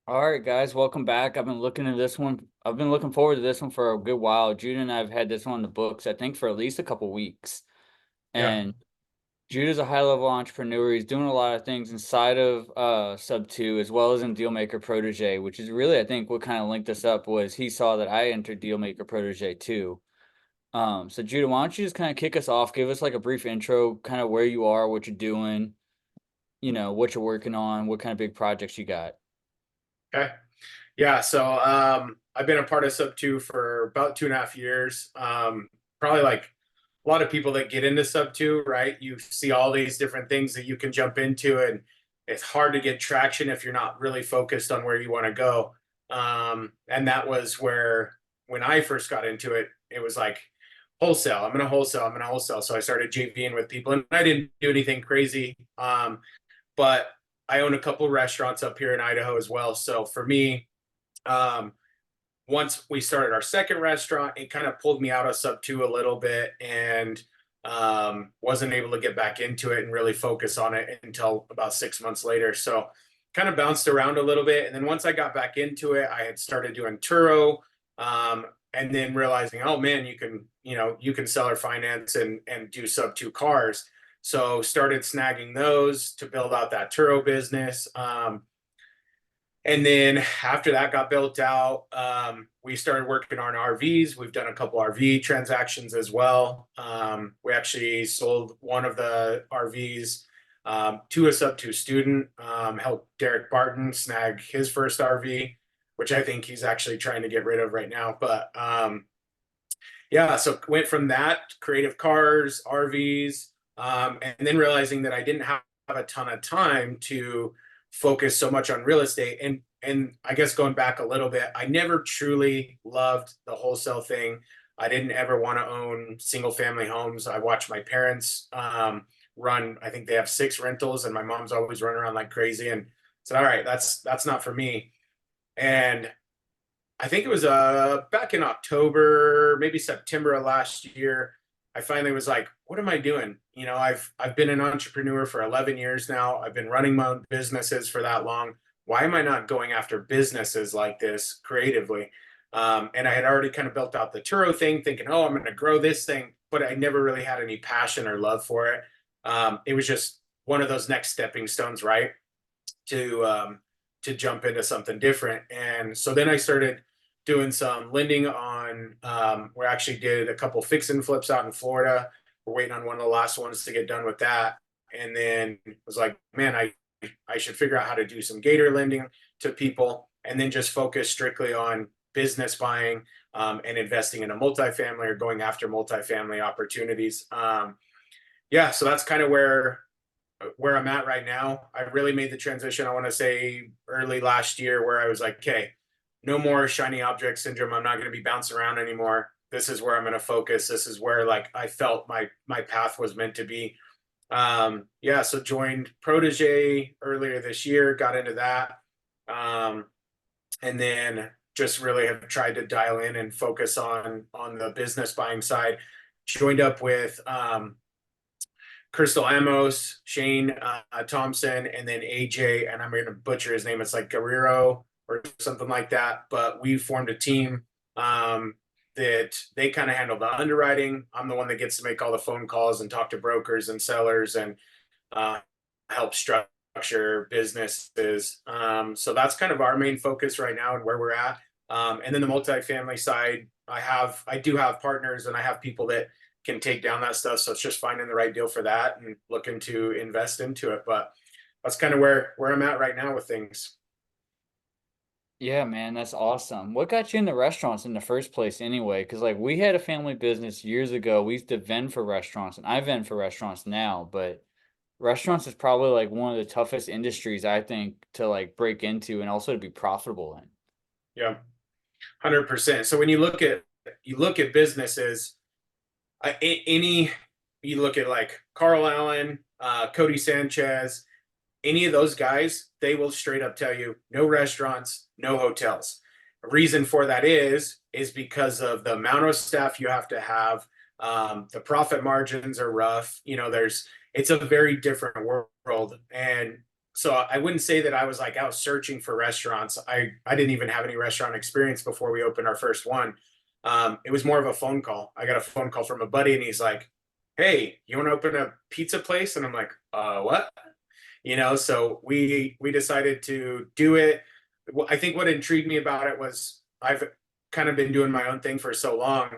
All right, guys, welcome back. I've been looking at this one. I've been looking forward to this one for a good while. Jude and I have had this one in the books, I think, for at least a couple weeks. Yeah. And Jude is a high-level entrepreneur. He's doing a lot of things inside of Sub 2 as well as in Dealmaker Protege, which is really, I think, what kind of linked us up was he saw that I entered Dealmaker Protege too. So Jude, why don't you just kind of kick us off, give us like a brief intro, kind of where you are, what you're doing, what you're working on, what kind of big projects you got. Okay. Yeah. So I've been a part of Sub 2 for about 2.5 years. Probably like a lot of people that get into Sub 2, right? You see all these different things that you can jump into, and it's hard to get traction if you're not really focused on where you want to go. And that was where, when I first got into it, it was like wholesale. I'm going to wholesale. I'm going to wholesale. So I started JVing with people, and I didn't do anything crazy. But I own a couple restaurants up here in Idaho as well. So for me, um, once we started our second restaurant, it kind of pulled me out of Sub 2 a little bit, and wasn't able to get back into it and really focus on it until about 6 months later. So kind of bounced around a little bit. And then once I got back into it, I had started doing Turo, and then realizing, oh man, you can seller finance and do Sub 2 cars. So started snagging those to build out that Turo business. And then after that got built out, we started working on RVs. We've done a couple RV transactions as well. We actually sold one of the RVs to a Sub 2 student, helped Derek Barton snag his first RV, which I think he's actually trying to get rid of right now. But yeah, so went from that creative cars, RVs, and then realizing that I didn't have a ton of time to focus so much on real estate. And I guess going back a little bit, I never truly loved the wholesale thing. I didn't ever want to own single family homes. I watched my parents run. I think they have 6 rentals, and my mom's always running around like crazy. And said, "All right, that's not for me." And I think it was back in October, maybe September of last year. I finally was like, what am I doing? I've been an entrepreneur for 11 years now. I've been running my own businesses for that long. Why am I not going after businesses like this creatively? And I had already kind of built out the Turo thing, thinking, oh, I'm going to grow this thing, but I never really had any passion or love for it. It was just one of those next stepping stones, right? To to jump into something different. And so then I started doing some lending on. We actually did a couple fix and flips out in Florida. We're waiting on one of the last ones to get done with that. And then was like, man, I should figure out how to do some gator lending to people, and then just focus strictly on business buying, and investing in a multifamily or going after multifamily opportunities. Yeah, so that's kind of where I'm at right now. I really made the transition, I want to say early last year, where I was like, okay, no more shiny object syndrome. I'm not going to be bouncing around anymore. This is where I'm going to focus. This is where like I felt my path was meant to be. Yeah, so joined Protege earlier this year, got into that. Um, and then just really have tried to dial in and focus on the business buying side. Joined up with Crystal Amos, Shane Thompson, and then AJ, and I'm going to butcher his name. It's like Guerrero or something like that. But we formed a team, that they kind of handle the underwriting. I'm the one that gets to make all the phone calls and talk to brokers and sellers and uh, help structure businesses. So that's kind of our main focus right now and where we're at. And then the multifamily side, I do have partners, and I have people that can take down that stuff. So it's just finding the right deal for that and looking to invest into it. But that's kind of where I'm at right now with things. Yeah, man, that's awesome. What got you in the restaurants in the first place anyway? Because like we had a family business years ago. We used to vend for restaurants, and I vend for restaurants now, but restaurants is probably like one of the toughest industries I think to like break into and also to be profitable in. Yeah, 100%. So when you look at businesses, any you look at like Carl Allen, Cody Sanchez, any of those guys, they will straight up tell you no restaurants, no hotels. The reason for that is because of the amount of staff you have to have. The profit margins are rough. It's a very different world. And so I wouldn't say that I was like out searching for restaurants. I didn't even have any restaurant experience before we opened our first one. It was more of a phone call. I got a phone call from a buddy, and he's like, "Hey, you want to open a pizza place?" And I'm like, what?" So we decided to do it. I think what intrigued me about it was I've kind of been doing my own thing for so long,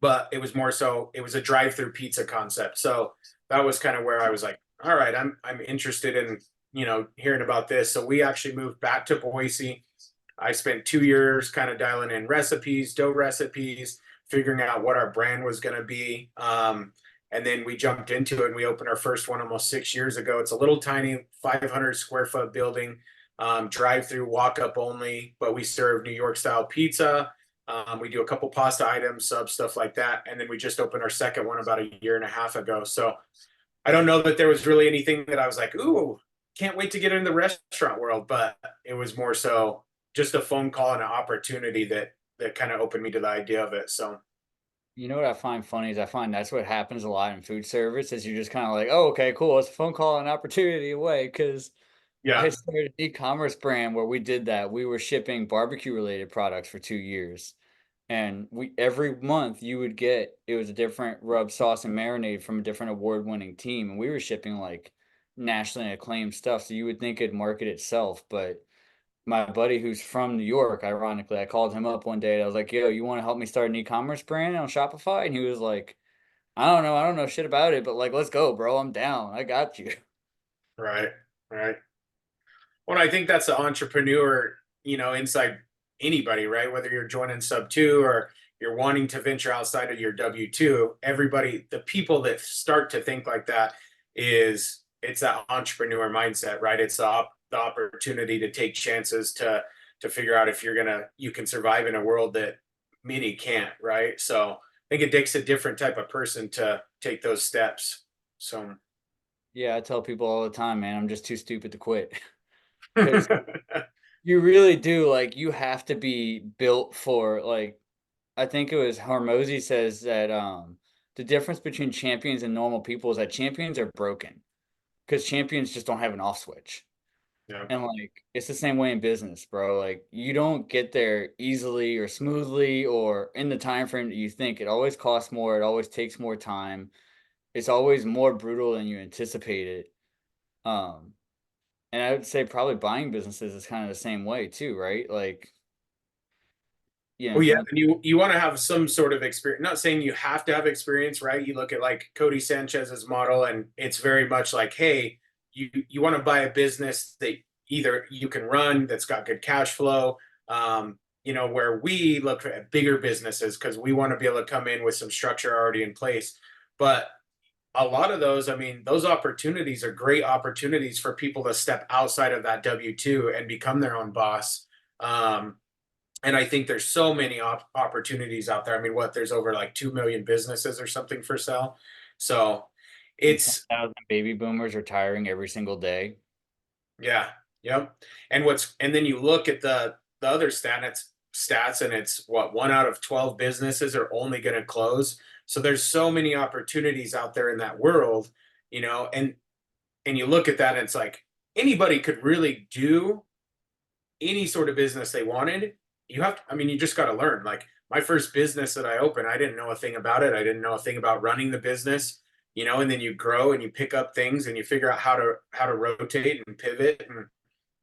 but it was more so it was a drive-through pizza concept. So that was kind of where I was like, all right, I'm interested in hearing about this. So we actually moved back to Boise. I spent 2 years kind of dialing in recipes, dough recipes, figuring out what our brand was going to be. And then we jumped into it and we opened our first one almost 6 years ago. It's a little tiny 500 square foot building, drive through, walk up only, but we serve New York style pizza. We do a couple pasta items, sub stuff like that. And then we just opened our second one about a year and a half ago. So I don't know that there was really anything that I was like, ooh, can't wait to get in the restaurant world, but it was more so just a phone call and an opportunity that kind of opened me to the idea of it. So You know what I find funny is I find that's what happens a lot in food service is you're just kind of like, oh, okay, cool. It's a phone call and opportunity away. Cause I yeah, started an e-commerce brand where we did that. We were shipping barbecue related products for 2 years. And we every month you would get it was a different rub sauce and marinade from a different award winning team. And we were shipping like nationally acclaimed stuff. So you would think it'd market itself, but my buddy who's from New York, ironically, I called him up one day and I was like, "Yo, you want to help me start an e-commerce brand on Shopify?" And he was like, I don't know shit about it, but like, let's go, bro. I'm down. I got you." right, right. Well, I think that's the entrepreneur, inside anybody, right? Whether you're joining sub two or you're wanting to venture outside of your W two, everybody, the people that start to think like that it's that entrepreneur mindset, right? It's the opportunity to take chances to figure out if you can survive in a world that many can't, right? So I think it takes a different type of person to take those steps. So Yeah, I tell people all the time, man, I'm just too stupid to quit. Because you really do, like, you have to be built for like I think it was Hormozy says that the difference between champions and normal people is that champions are broken because champions just don't have an off switch. yeah. And like it's the same way in business, bro. Like you don't get there easily or smoothly or in the time frame that you think. It always costs more, it always takes more time. It's always more brutal than you anticipated. Um and I would say probably buying businesses is kind of the same way too, right? Like, Oh yeah, some and you want to have some sort of experience. Not saying you have to have experience, right? You look at like Cody Sanchez's model, and it's very much like, hey, you want to buy a business that either you can run that's got good cash flow. Where we look at bigger businesses because we want to be able to come in with some structure already in place. But a lot of those, I mean, those opportunities are great opportunities for people to step outside of that W two and become their own boss. Um, and I think there's so many opportunities out there. I mean, there's over like 2 million businesses or something for sale. So and it's, 10,000 baby boomers retiring every single day. yeah, yep. And then you look at the other stats, and it's what, 1 out of 12 businesses are only going to close. So there's so many opportunities out there in that world, and you look at that and it's like anybody could really do any sort of business they wanted. I mean, you just got to learn. Like my first business that I opened, I didn't know a thing about it. I didn't know a thing about running the business, and then you grow and you pick up things and you figure out how to rotate and pivot. And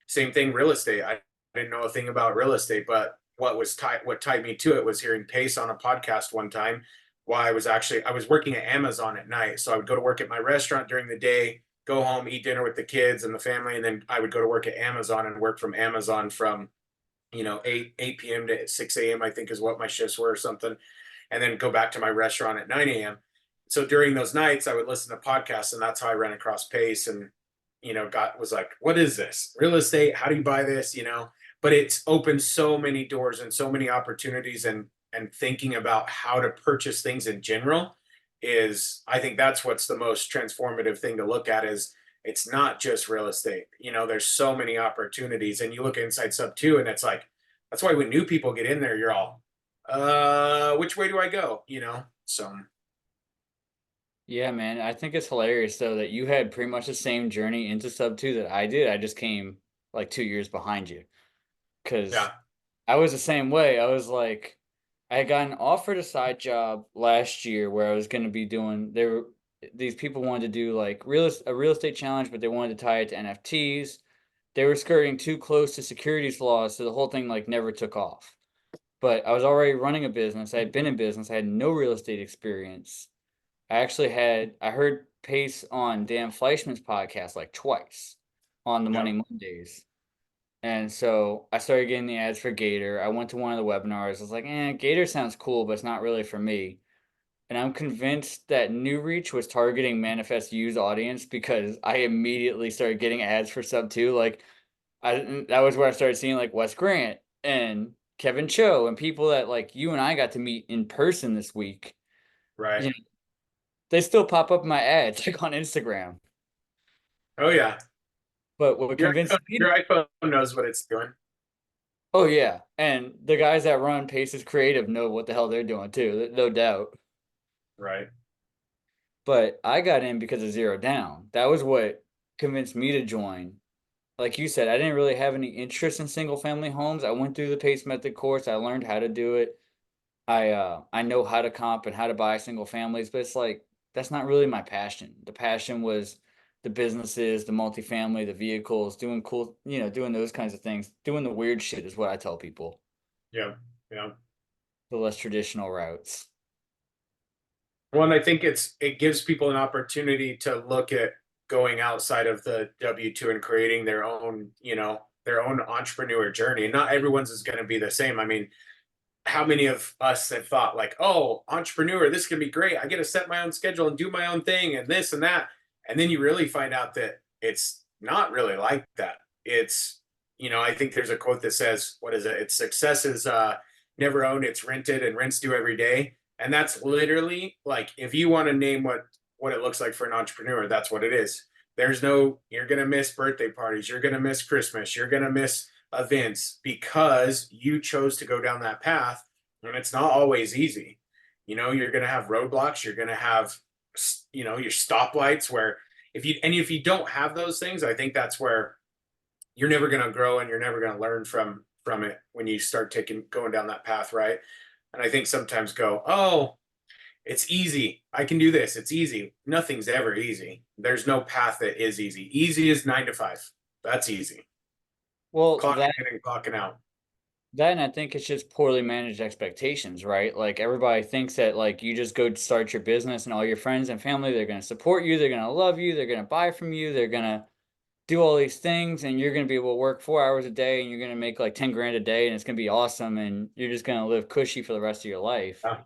same thing, real estate. I didn't know a thing about real estate, but what tied me to it was hearing Pace on a podcast one time. While I was working at Amazon at night, so I would go to work at my restaurant during the day, go home, eat dinner with the kids and the family, and then I would go to work at Amazon and work from Amazon from 8 p.m. to 6 a.m. I think is what my shifts were or something, and then go back to my restaurant at 9 a.m. So during those nights, I would listen to podcasts, and that's how I ran across Pace, and was like, what is this real estate? How do you buy this? But it's opened so many doors and so many opportunities, and thinking about how to purchase things in general is, I think that's what's the most transformative thing to look at is it's not just real estate. There's so many opportunities, and you look inside sub two, and it's like that's why when new people get in there, you're all, which way do I go? So Yeah, man. I think it's hilarious though that you had pretty much the same journey into sub two that I did. I just came like 2 years behind you because Yeah. I was the same way. I was like, I had gotten offered a side job last year where I was going to be doing, these people wanted to do like a real estate challenge, but they wanted to tie it to NFTs. They were skirting too close to securities laws, so the whole thing like never took off. But I was already running a business. I had been in business. I had no real estate experience. I heard Pace on Dan Fleischman's podcast like twice on the Yeah. Money Mondays. And so I started getting the ads for Gator. I went to one of the webinars. I was like, Gator sounds cool, but it's not really for me. And I'm convinced that New Reach was targeting Manifest U's audience because I immediately started getting ads for sub two. Like that was where I started seeing like Wes Grant and Kevin Cho and people that like you and I got to meet in person this week. Right. You know, they still pop up in my ads like on Instagram. Oh yeah. But what Your convinced iPhone, me, your iPhone knows what it's doing. oh yeah, and the guys that run Paces Creative know what the hell they're doing too, no doubt. Right. But I got in because of Zero Down. That was what convinced me to join. Like you said, I didn't really have any interest in single family homes. I went through the Pace Method course. I learned how to do it. I know how to comp and how to buy single families, but it's like that's not really my passion. The passion was the businesses, the multifamily, the vehicles, doing cool, doing those kinds of things. Doing the weird shit is what I tell people. Yeah. Yeah. The less traditional routes. Well, and I think it gives people an opportunity to look at going outside of the W-2 and creating their own, their own entrepreneur journey. And not everyone's is going to be the same. I mean, how many of us have thought like, oh, entrepreneur, this can be great. I get to set my own schedule and do my own thing and this and that. And then you really find out that it's not really like that. It's, I think there's a quote that says, what is it? It's success is never owned, it's rented, and rents due every day. And that's literally like, if you want to name what it looks like for an entrepreneur, that's what it is. There's no, you're going to miss birthday parties. You're going to miss Christmas. You're going to miss events because you chose to go down that path, and it's not always easy. You're going to have roadblocks. You're going to have your stoplights where if you don't have those things, I think that's where you're never going to grow and you're never going to learn from it when you start going down that path, right? And I think sometimes go, oh, it's easy, I can do this, it's easy. Nothing's ever easy. There's no path that is easy. Easy is 9 to 5. That's easy. Well, Clocking that in and clocking out. that and I think it's just poorly managed expectations, right? Like everybody thinks that like you just go start your business and all your friends and family, they're going to support you, they're going to love you, they're going to buy from you, they're going to do all these things and you're going to be able to work 4 hours a day and you're going to make like 10 grand a day and it's going to be awesome and you're just going to live cushy for the rest of your life. Yeah.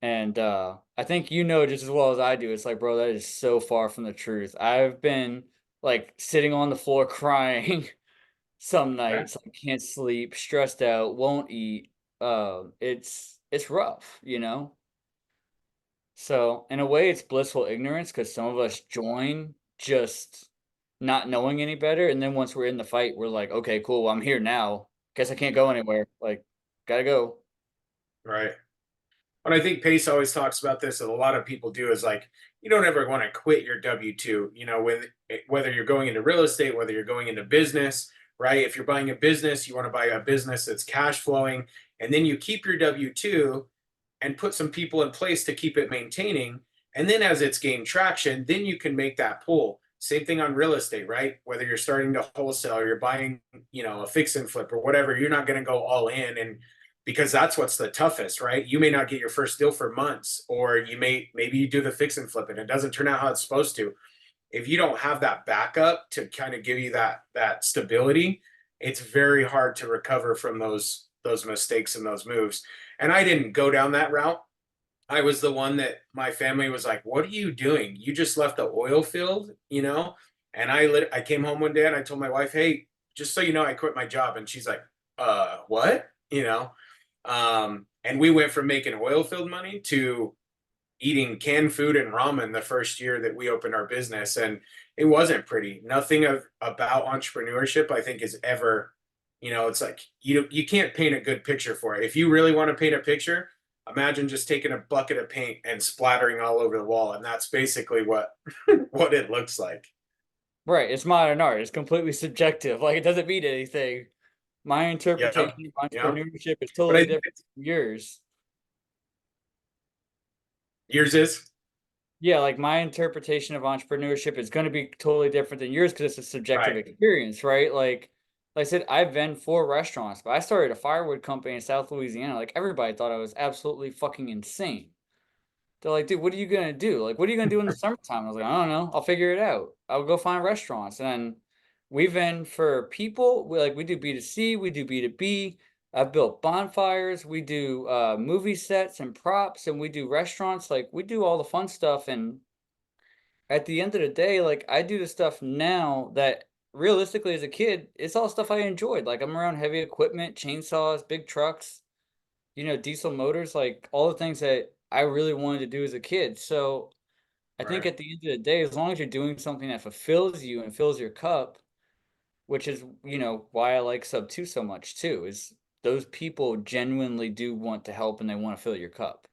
And I think you know just as well as I do, it's like, bro, that is so far from the truth. I've been like sitting on the floor crying some Okay. nights, I can't sleep, stressed out, won't eat. It's rough, you know? So in a way it's blissful ignorance because some of us join just not knowing any better. And then once we're in the fight, we're like, okay, cool, well, I'm here now. Guess I can't go anywhere. Like, gotta go. Right. And I think Pace always talks about this, and a lot of people do, is like, you don't ever want to quit your W-2, whether you're going into real estate, whether you're going into business, right? If you're buying a business, you want to buy a business that's cash flowing, and then you keep your W-2 and put some people in place to keep it maintaining. And then as it's gained traction, then you can make that pull. Same thing on real estate, right? Whether you're starting to wholesale or you're buying, a fix and flip or whatever, you're not going to go all in, and because that's what's the toughest, right? You may not get your first deal for months, or maybe you do the fix and flip and it doesn't turn out how it's supposed to. If you don't have that backup to kind of give you that stability, it's very hard to recover from those mistakes and those moves. And I didn't go down that route. I was the one that my family was like, "What are you doing? You just left the oil field, And I came home one day and I told my wife, "Hey, just so you know, I quit my job." And she's like, what?" And we went from making oil field money to eating canned food and ramen the first year that we opened our business. And it wasn't pretty. Nothing about entrepreneurship, I think, is ever, it's like you can't paint a good picture for it. If you really want to paint a picture, imagine just taking a bucket of paint and splattering all over the wall, and that's basically what what it looks like. Right, it's modern art, it's completely subjective, like, it doesn't mean anything. My Yep, interpretation of yep. entrepreneurship is But I totally think different from yours. yours is Yeah, like, my interpretation of entrepreneurship is gonna be totally different than yours because it's a subjective right, experience, right? Like I said, I've been 4 restaurants, but I started a firewood company in South Louisiana, like, everybody thought I was absolutely fucking insane. They're like, "Dude, what are you gonna do? Like, what are you gonna do in the summertime?" I was like, "I don't know. I'll figure it out. I'll go find restaurants." And then we've been for people, we do B2C, we do B2B. I've built bonfires, we do movie sets and props, and we do restaurants. Like, we do all the fun stuff. And at the end of the day, like, I do the stuff now that realistically as a kid, it's all stuff I enjoyed. Like, I'm around heavy equipment, chainsaws, big trucks, diesel motors, like all the things that I really wanted to do as a kid. So I think right. at the end of the day, as long as you're doing something that fulfills you and fills your cup, which is, why I like Sub 2 so much too, is those people genuinely do want to help and they want to fill your cup.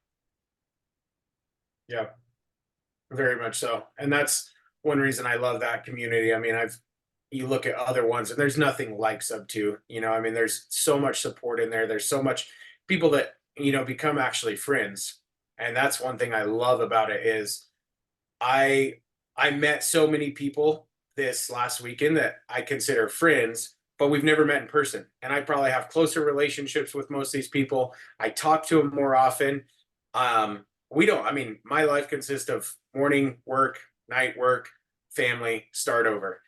Yeah, very much so. And that's one reason I love that community. I mean, you look at other ones and there's nothing like Sub 2. I mean, there's so much support in there. There's so much people that, become actually friends. And that's one thing I love about it is I I met so many people this last weekend that I consider friends, but we've never met in person. And I probably have closer relationships with most of these people. I talk to them more often. We don't, I mean, my life consists of morning work, night work, family, start over.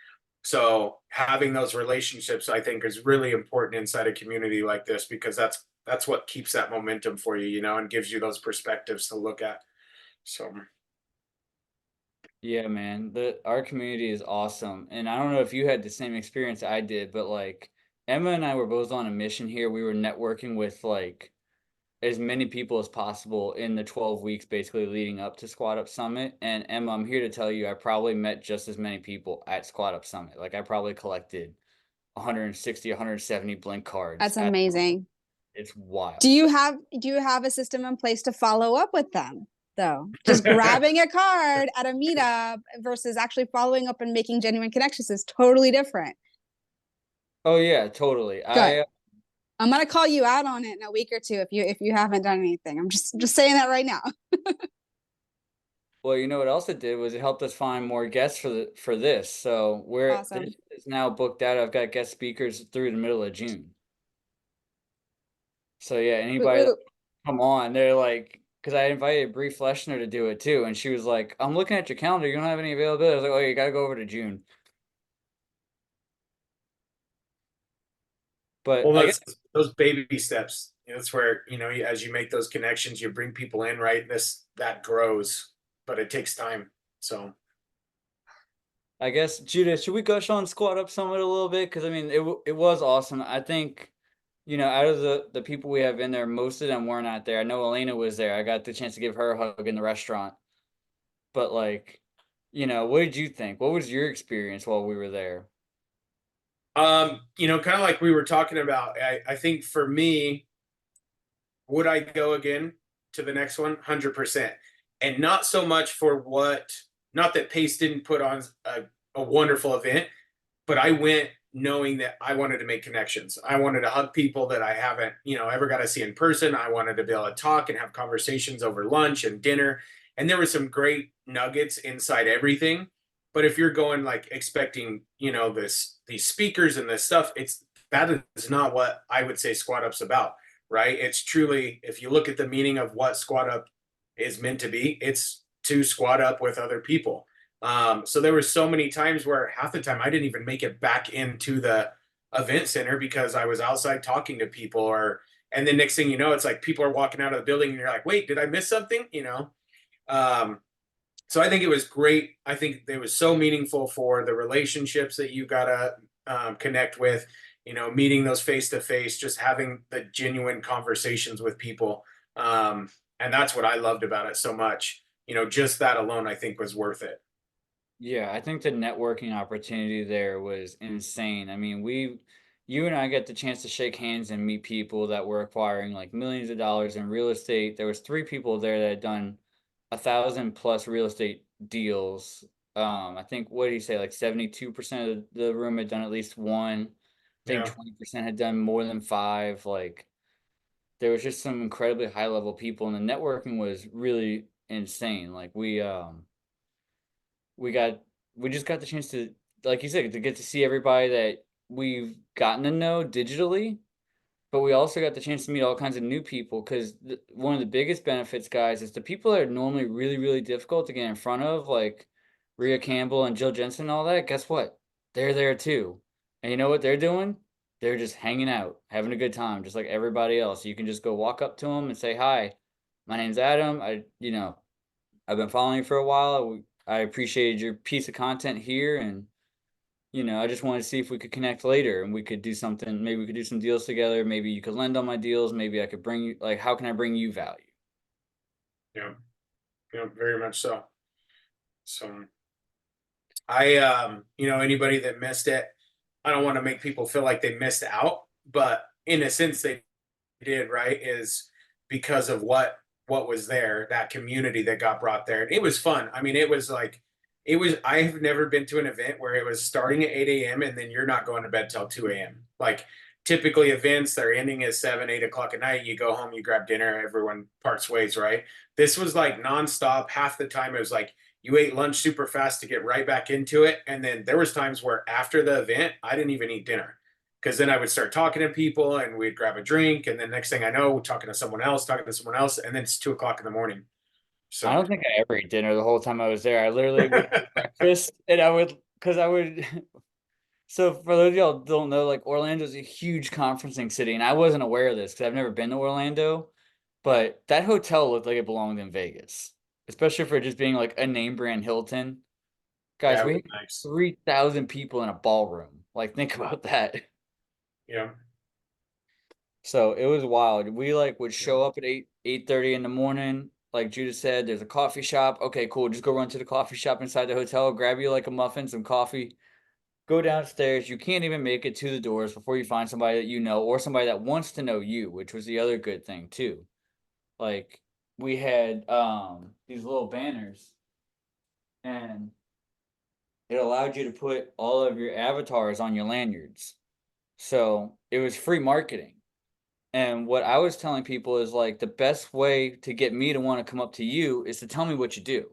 So having those relationships, I think, is really important inside a community like this because that's what keeps that momentum for you, and gives you those perspectives to look at. So Yeah, man. Our community is awesome. And I don't know if you had the same experience I did, but like Emma and I were both on a mission here. We were networking with like as many people as possible in the 12 weeks basically leading up to Squad Up Summit. And Emma, I'm here to tell you, I probably met just as many people at Squad Up Summit. Like I probably collected 160, 170 blink cards That's at amazing. it's wild. Do you have a system in place to follow up with them though? Just grabbing a card at a meetup versus actually following up and making genuine connections is totally different. Oh yeah, totally. Good. I'm gonna call you out on it in a week or two if you haven't done anything. I'm just saying that right now. Well, you know what else it did was it helped us find more guests for this. So this Awesome. is now booked out. I've got guest speakers through the middle of June. So yeah, Woo, anybody that woo. come on, they're like, because I invited Brie Fleshner to do it too, and she was like, "I'm looking at your calendar. You don't have any availability." I was like, "Oh, you got to go over to June." But well, I guess that's those baby steps. That's where as you make those connections, you bring people in, right? That grows, but it takes time. So, Judah, should we gush on Squad Up Summit a little bit? Because I mean, it was awesome. I think out of the people we have in there, most of them were not there. I know Elena was there. I got the chance to give her a hug in the restaurant. But like, what did you think? What was your experience while we were there? kind of like we were talking about. I think for me, would I go again to the next one? 100%. And not so much for not that Pace didn't put on a wonderful event, but I went knowing that I wanted to make connections. I wanted to hug people that I haven't, ever got to see in person. I wanted to be able to talk and have conversations over lunch and dinner. And there were some great nuggets inside everything. But if you're going like expecting, these speakers and this stuff, that is not what I would say Squad Up's about, right? It's truly, if you look at the meaning of what Squad Up is meant to be, it's to squad up with other people. So there were so many times where half the time I didn't even make it back into the event center because I was outside talking to people and then next thing you know, it's like people are walking out of the building and you're like, wait, did I miss something? Um, so I think it was great. I think it was so meaningful for the relationships that you gotta connect with, meeting those face to face, just having the genuine conversations with people. And that's what I loved about it so much. Just that alone, I think was worth it. Yeah, I think the networking opportunity there was insane. I mean, you and I get the chance to shake hands and meet people that were acquiring like millions of dollars in real estate. There was 3 people there that had done 1,000+ real estate deals. I think what did he say? Like 72% of the room had done at least one. I think Yeah. 20% had done more than five. Like there was just some incredibly high level people, and the networking was really insane. Like we got we just got the chance to, like you said, to get to see everybody that we've gotten to know digitally, but we also got the chance to meet all kinds of new people because one of the biggest benefits, guys, is the people that are normally really, really difficult to get in front of, like Rhea Campbell and Jill Jensen and all that. Guess what? They're there too. And you know what they're doing? They're just hanging out, having a good time, just like everybody else. You can just go walk up to them and say, "Hi, my name's Adam. I've been following you for a while. I appreciated your piece of content here, and I just wanted to see if we could connect later and we could do something. Maybe we could do some deals together. Maybe you could lend on my deals. Maybe I could bring you, like, how can I bring you value?" Yeah. Yeah. Very much so. So I, anybody that missed it, I don't want to make people feel like they missed out, but in a sense they did, right? Is because of what was there, that community that got brought there. It was fun. I mean, I've never been to an event where it was starting at 8 a.m. and then you're not going to bed till 2 a.m. Like typically events, they're ending at 7, 8 o'clock at night. You go home, you grab dinner, everyone parts ways, right? This was like nonstop. Half the time it was like you ate lunch super fast to get right back into it. And then there was times where after the event, I didn't even eat dinner because then I would start talking to people and we'd grab a drink. And then next thing I know, we're talking to someone else, and then it's 2 o'clock in the morning. I So, don't think I ever ate dinner the whole time I was there. I literally would eat breakfast and because I would. So for those of y'all who don't know, like Orlando's a huge conferencing city, and I wasn't aware of this because I've never been to Orlando, but that hotel looked like it belonged in Vegas, especially for just being like a name brand Hilton. Guys, yeah, it we was had nice. 3,000 people in a ballroom. Like, think about that. Yeah. So it was wild. We like would Yeah. show up at 8:30 in the morning. Like Judah said, there's a coffee shop. Okay, cool. Just go run to the coffee shop inside the hotel, grab you like a muffin, some coffee, go downstairs. You can't even make it to the doors before you find somebody that you know or somebody that wants to know you, which was the other good thing too. Like we had these little banners, and it allowed you to put all of your avatars on your lanyards. So it was free marketing. And what I was telling people is like the best way to get me to want to come up to you is to tell me what you do.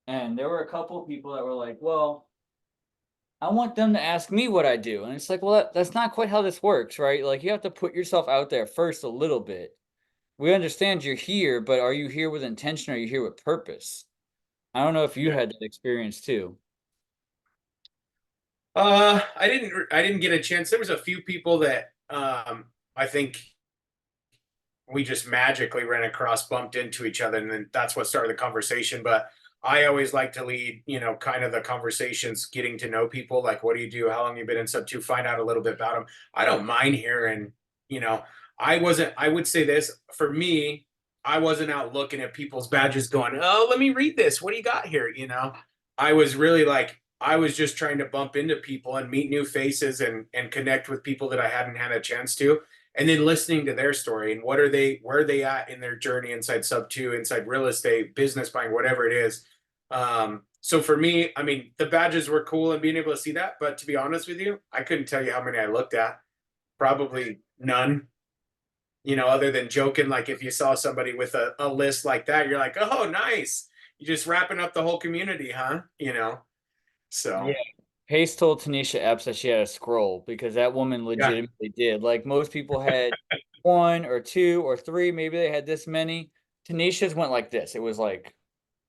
And there were a couple of people that were like, "Well, I want them to ask me what I do." And it's like, well, that's not quite how this works, right? Like you have to put yourself out there first a little bit. We understand you're here, but are you here with intention or are you here with purpose? I don't know if you Yeah. had that experience too. I didn't get a chance. There was a few people that I think we just magically ran across, bumped into each other, and then that's what started the conversation. But I always like to lead, kind of the conversations, getting to know people. Like, what do you do? How long you been in sub two? Find out a little bit about them. I don't mind hearing, you know, I wasn't. I would say this for me. I wasn't out looking at people's badges, going, "Oh, let me read this. What do you got here?" I was really like, I was just trying to bump into people and meet new faces and connect with people that I hadn't had a chance to, and then listening to their story and where are they at in their journey inside sub two, inside real estate, business buying, whatever it is. So for me, I mean, the badges were cool and being able to see that, but to be honest with you, I couldn't tell you how many I looked at. Probably none, other than joking. Like if you saw somebody with a list like that, you're like, oh, nice. You're just wrapping up the whole community, huh? Yeah. So Pace told Tanisha Epps that she had a scroll because that woman yeah. legitimately did. Like most people had one or two or three, maybe they had this many. Tanisha's went like this. It was like,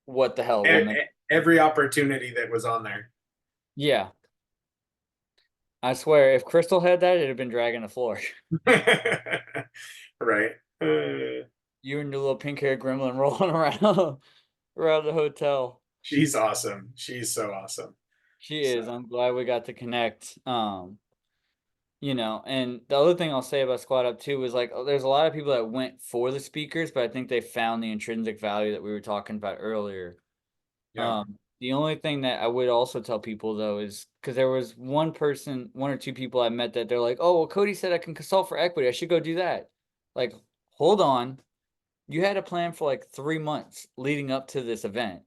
what the hell, woman? Every opportunity that was on there. Yeah. I swear, if Crystal had that, it'd have been dragging the floor. Right. You and your little pink hair gremlin rolling around the hotel. She's awesome. She's so awesome. She So is. I'm glad we got to connect. And the other thing I'll say about Squad Up too is like there's a lot of people that went for the speakers, but I think they found the intrinsic value that we were talking about earlier. yeah. The only thing that I would also tell people though is because there was one or two people I met that they're like, oh, well, Cody said I can consult for equity. I should go do that. Like, hold on. You had a plan for like 3 months leading up to this event.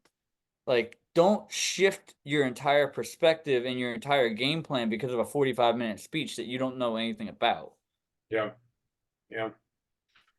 Like, don't shift your entire perspective and your entire game plan because of a 45-minute speech that you don't know anything about. Yeah. Yeah.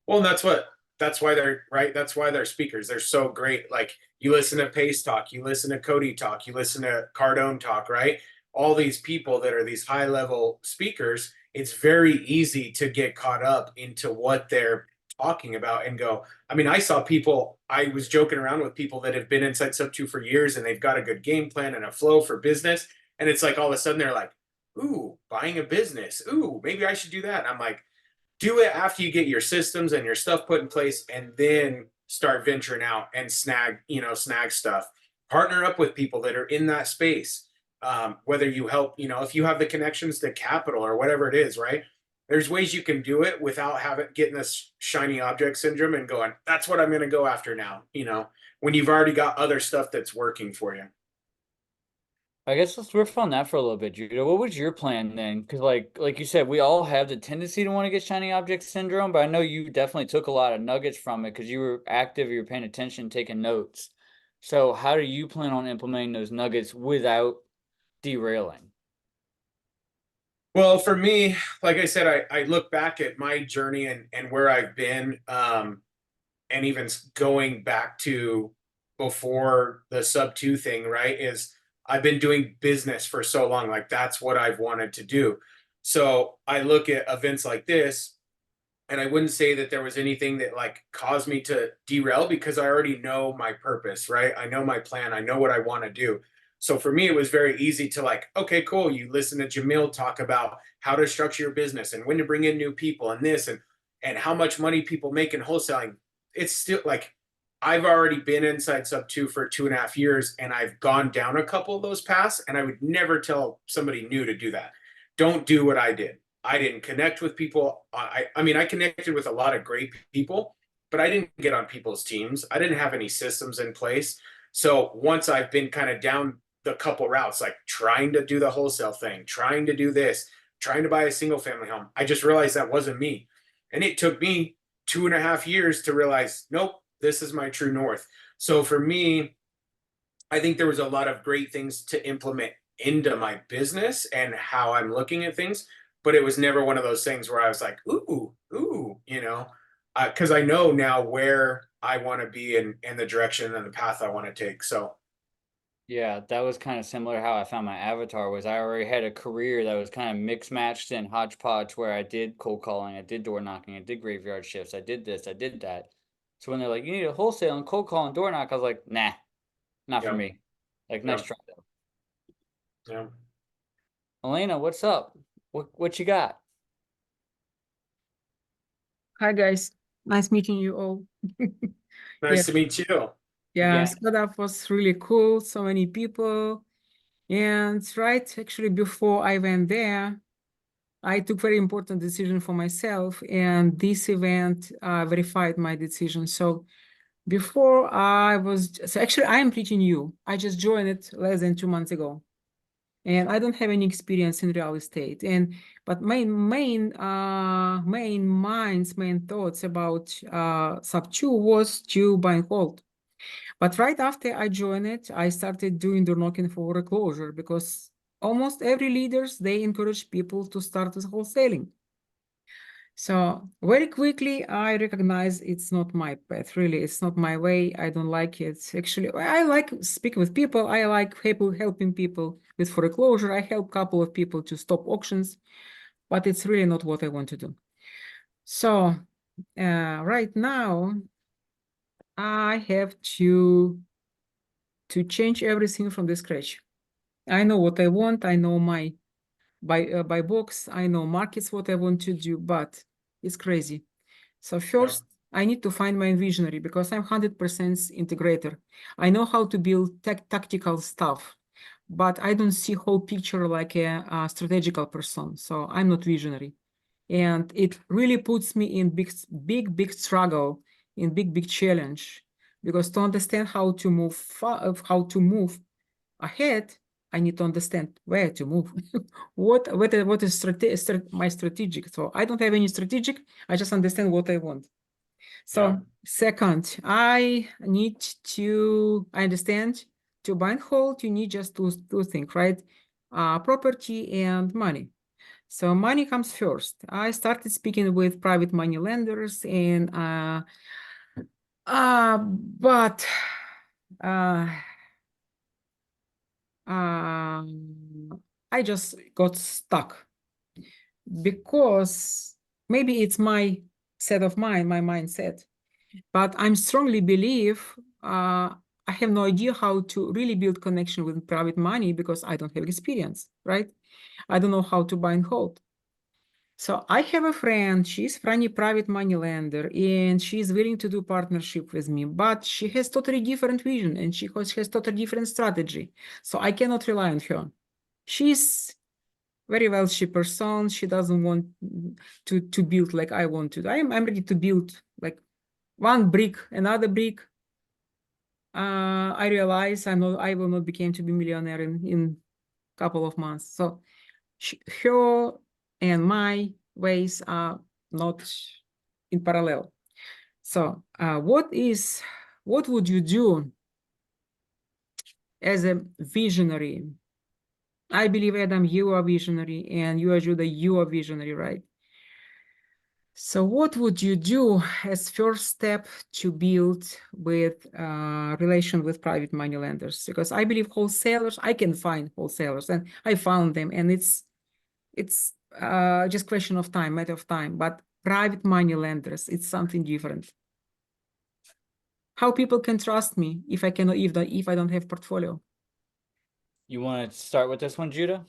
Well, that's why they're right. That's why they're speakers. They're so great. Like you listen to Pace talk, you listen to Cody talk, you listen to Cardone talk, right? All these people that are these high level speakers, it's very easy to get caught up into what they're talking about and go. I mean, I saw people, I was joking around with people that have been inside Sub 2 for years and they've got a good game plan and a flow for business. And it's like all of a sudden they're like, ooh, buying a business. Ooh, maybe I should do that. And I'm like, do it after you get your systems and your stuff put in place and then start venturing out and snag stuff. Partner up with people that are in that space. Whether you help, if you have the connections to capital or whatever it is, right? There's ways you can do it without getting this shiny object syndrome and going, that's what I'm going to go after now, when you've already got other stuff that's working for you. I guess let's riff on that for a little bit, Judah. What was your plan then? Because like you said, we all have the tendency to want to get shiny object syndrome, but I know you definitely took a lot of nuggets from it because you were active, you were paying attention, taking notes. So how do you plan on implementing those nuggets without derailing? Well, for me, like I said, I look back at my journey and where I've been, and even going back to before the Sub 2 thing, right? Is I've been doing business for so long, like that's what I've wanted to do. So I look at events like this, and I wouldn't say that there was anything that like caused me to derail because I already know my purpose, right? I know my plan, I know what I want to do. So for me, it was very easy to like, okay, cool. You listen to Jamil talk about how to structure your business and when to bring in new people and this and how much money people make in wholesaling. It's still like I've already been inside Sub 2 for 2.5 years and I've gone down a couple of those paths. And I would never tell somebody new to do that. Don't do what I did. I didn't connect with people. I mean, I connected with a lot of great people, but I didn't get on people's teams. I didn't have any systems in place. So once I've been kind of down the couple routes, like trying to do the wholesale thing, trying to do this, trying to buy a single family home, I just realized that wasn't me. And it took me 2.5 years to realize, nope, this is my true north. So for me, I think there was a lot of great things to implement into my business and how I'm looking at things, but it was never one of those things where I was like, ooh, because I know now where I want to be and the direction and the path I want to take. So Yeah, that was kind of similar how I found my avatar was I already had a career that was kind of mixed matched and hodgepodge where I did cold calling, I did door knocking, I did graveyard shifts, I did this, I did that. So when they're like, you need a wholesale and cold call and door knock, I was like, nah, not for yeah, me. Like, nice yeah, try though. yeah. Elena, what's up? What you got? Hi guys, nice meeting you all. Yeah, Nice to meet you. yeah, Yeah. startup was really cool, so many people. And right, actually, before I went there, I took very important decision for myself, and this event verified my decision. So before so actually I am pretty new. I just joined it less than 2 months ago. And I don't have any experience in real estate. But my main thoughts about Sub 2 was to buy and hold. But right after I joined it, I started doing door knocking for foreclosure because almost every leaders, they encourage people to start with wholesaling. So very quickly, I recognize it's not my path, really. It's not my way. I don't like it. Actually, I like speaking with people. I like helping people with foreclosure. I help a couple of people to stop auctions, but it's really not what I want to do. So right now, I have to change everything from the scratch. I know what I want. I know my by box. I know markets what I want to do, but it's crazy. So first, I need to find my visionary because I'm 100% integrator. I know how to build tactical stuff, but I don't see whole picture like a strategical person. So I'm not visionary. And it really puts me in big struggle, in big challenge, because to understand how to move, ahead, I need to understand where to move. What is my strategic? So I don't have any strategic. I just understand what I want. So Yeah. second, I understand to buy and hold, you need just two things, right? Property and money. So money comes first. I started speaking with private money lenders and but I just got stuck because maybe it's my set of mind, my mindset, but I'm strongly believe I have no idea how to really build connection with private money because I don't have experience, right? I don't know how to buy and hold. So I have a friend, she's from a private money lender, and she's willing to do partnership with me, but she has totally different vision and she has totally different strategy. So I cannot rely on her. She's very wealthy person. She doesn't want to build like I want to. I'm ready to build like one brick, another brick. I realize I will not become to be millionaire in couple of months. So her and my ways are not in parallel. So what would you do as a visionary? I believe, Adam, you are visionary, and you are Judah, you are visionary, right? So what would you do as first step to build with relation with private money lenders? Because I believe wholesalers, I can find wholesalers, and I found them, and it's just question of time, matter of time. But private money lenders, it's something different. How people can trust me if I cannot, if I don't have portfolio? You want to start with this one, Judah?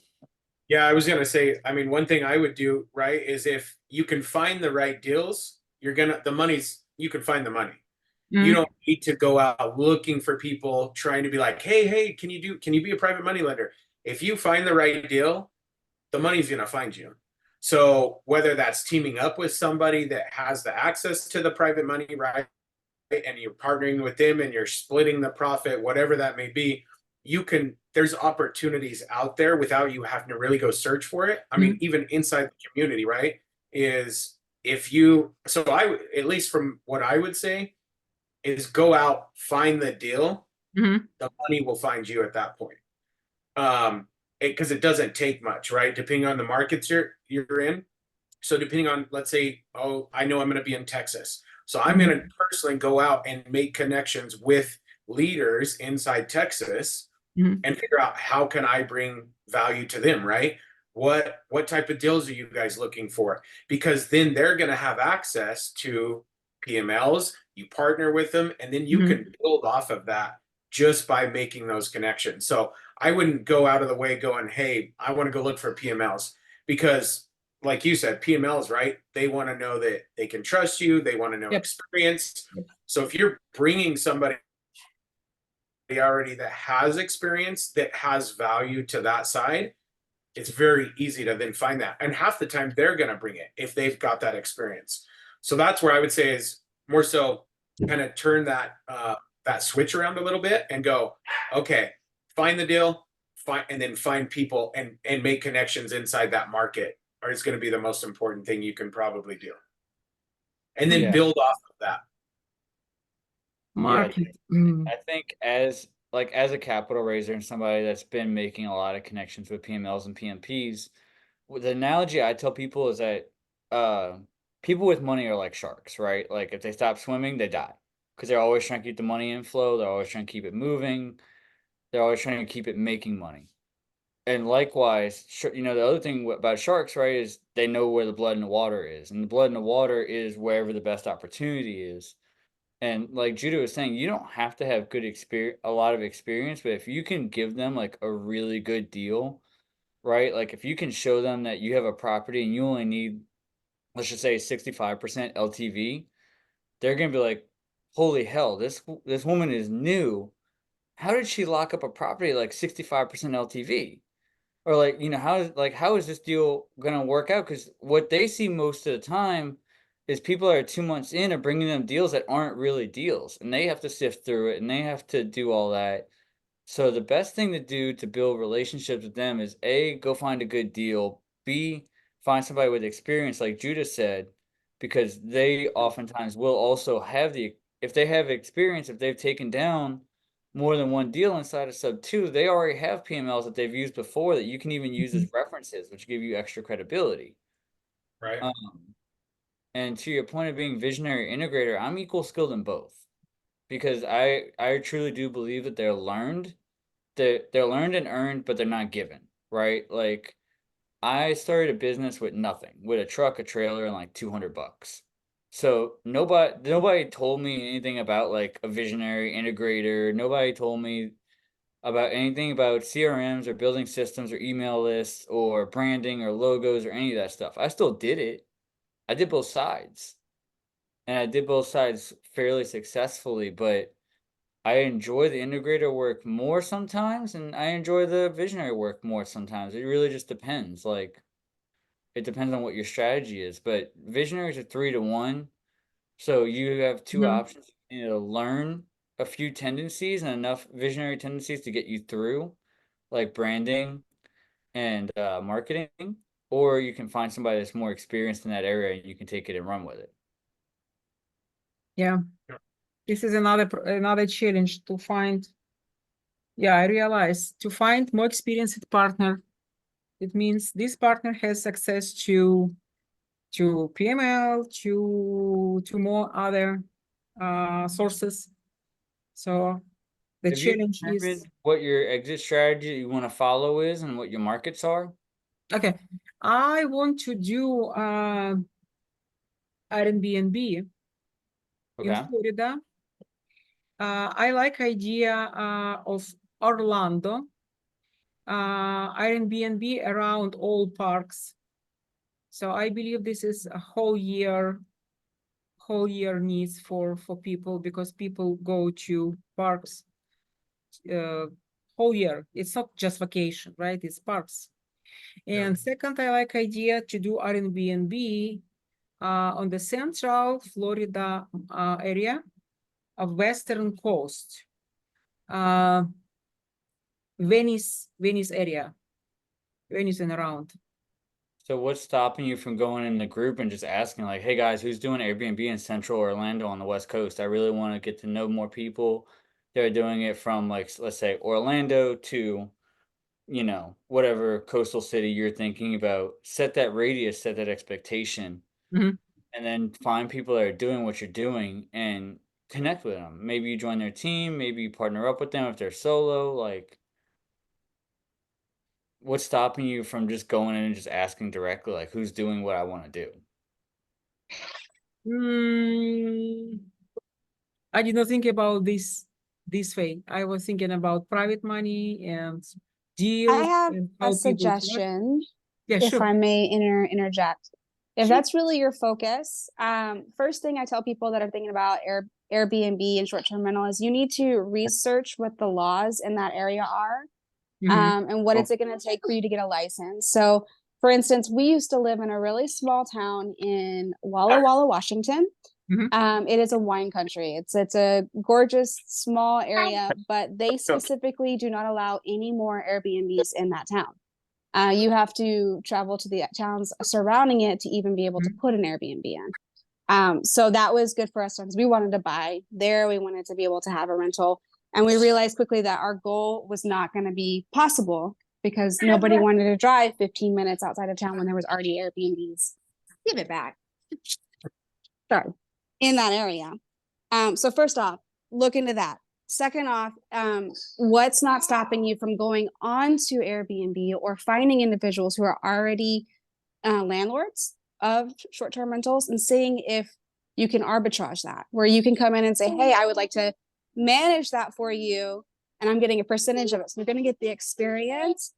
Yeah, I was gonna say, I mean, one thing I would do, right, is if you can find the right deals, you can find the money. You don't need to go out looking for people trying to be like, hey, can you be a private money lender? If you find the right deal, the money's gonna find you. So whether that's teaming up with somebody that has the access to the private money, right, and you're partnering with them and you're splitting the profit, whatever that may be, there's opportunities out there without you having to really go search for it. I mean, even inside the community, right? Is if you, so I, at least from what I would say, is go out, find the deal, the money will find you at that point. Because it doesn't take much, right? Depending on the markets you're in. So depending on, let's say, oh, I know I'm going to be in Texas. So I'm going to personally go out and make connections with leaders inside Texas and figure out how can I bring value to them, right? What type of deals are you guys looking for? Because then they're going to have access to PMLs, you partner with them, and then you can build off of that just by making those connections. So I wouldn't go out of the way going, hey, I want to go look for PMLs, because like you said, PMLs, right? They want to know that they can trust you. They want to know experience. So if you're bringing somebody already that has experience, that has value to that side, it's very easy to then find that. And half the time they're going to bring it if they've got that experience. So that's where I would say is more so kind of turn that that switch around a little bit and go, okay, find the deal, and then find people and make connections inside that market, or it's going to be the most important thing you can probably do. And then build off of that. Market. I think as a capital raiser and somebody that's been making a lot of connections with PMLs and PMPs, the analogy I tell people is that people with money are like sharks, right? Like if they stop swimming, they die because they're always trying to keep the money in flow. They're always trying to keep it moving. They're always trying to keep it making money. And likewise, the other thing about sharks, right, is they know where the blood in the water is, and the blood in the water is wherever the best opportunity is. And like Judah was saying, you don't have to have a lot of experience, but if you can give them like a really good deal, right? Like if you can show them that you have a property and you only need, let's just say 65% LTV, they're gonna be like, holy hell, this woman is new. How did she lock up a property like 65% LTV? Or like, how is this deal gonna work out? Because what they see most of the time is people that are 2 months in are bringing them deals that aren't really deals, and they have to sift through it and they have to do all that. So the best thing to do to build relationships with them is A, go find a good deal. B, find somebody with experience, like Judah said, because they oftentimes will also have if they have experience, if they've taken down more than one deal inside of sub two, they already have PMLs that they've used before that you can even use Mhm. as references, which give you extra credibility. Right. Um, and to your point of being visionary integrator, I'm equal skilled in both because I truly do believe that they're learned and earned, but they're not given, right? Like I started a business with nothing, with a truck, a trailer, and like $200. So nobody told me anything about like a visionary integrator. Nobody told me about anything about CRMs or building systems or email lists or branding or logos or any of that stuff. I still did it. I did both sides. And I did both sides fairly successfully, but I enjoy the integrator work more sometimes, and I enjoy the visionary work more sometimes. It really just depends. Like, it depends on what your strategy is. But visionaries are 3 to 1, so you have two Mhm. options. You need to learn a few tendencies and enough visionary tendencies to get you through, like branding and marketing, or you can find somebody that's more experienced in that area and you can take it and run with it. Yeah, Yeah. this is another challenge to find. Yeah, I realize to find more experienced partner. It means this partner has access to PML, to more other sources. So the Have you challenge is, determined what your exit strategy you want to follow is and what your markets are? okay, I want to do Airbnb in Okay. Florida. I like idea of Orlando, Airbnb around all parks. So I believe this is a whole year needs for people, because people go to parks uh, whole year. It's not just vacation, right? It's parks. Yeah. And second, I like idea to do Airbnb on the central Florida area of western coast, uh, Venice area, Venice and around. So what's stopping you from going in the group and just asking like, "Hey guys, who's doing Airbnb in Central Orlando on the West Coast? I really want to get to know more people that are doing it from like let's say Orlando to, whatever coastal city you're thinking about. Set that radius, set that expectation, Mhm. and then find people that are doing what you're doing and connect with them. Maybe you join their team, maybe you partner up with them if they're solo, like what's stopping you from just going in and just asking directly, like, who's doing what I want to do? Mm, I did not think about this way. I was thinking about private money and I deals have and a how people charge. suggestion, Yeah, if sure, I may interject. If sure. that's really your focus, first thing I tell people that are thinking about Airbnb and short-term rental is you need to research what the laws in that area are, Mhm. and what is it going to take for you to get a license. So, for instance, we used to live in a really small town in Walla Walla, Washington. Mhm. It is a wine country. It's a gorgeous small area, but they specifically do not allow any more Airbnbs in that town. You have to travel to the towns surrounding it to even be able to Mhm. put an Airbnb in. So that was good for us because we wanted to buy there. We wanted to be able to have a rental. And we realized quickly that our goal was not going to be possible because nobody wanted to drive 15 minutes outside of town when there was already Airbnbs. Give it back. Sorry. In that area. So first off, look into that. Second off, what's not stopping you from going on to Airbnb or finding individuals who are already landlords of short-term rentals and seeing if you can arbitrage that, where you can come in and say, hey, I would like to manage that for you, and I'm getting a percentage of it. So you're going to get the experience,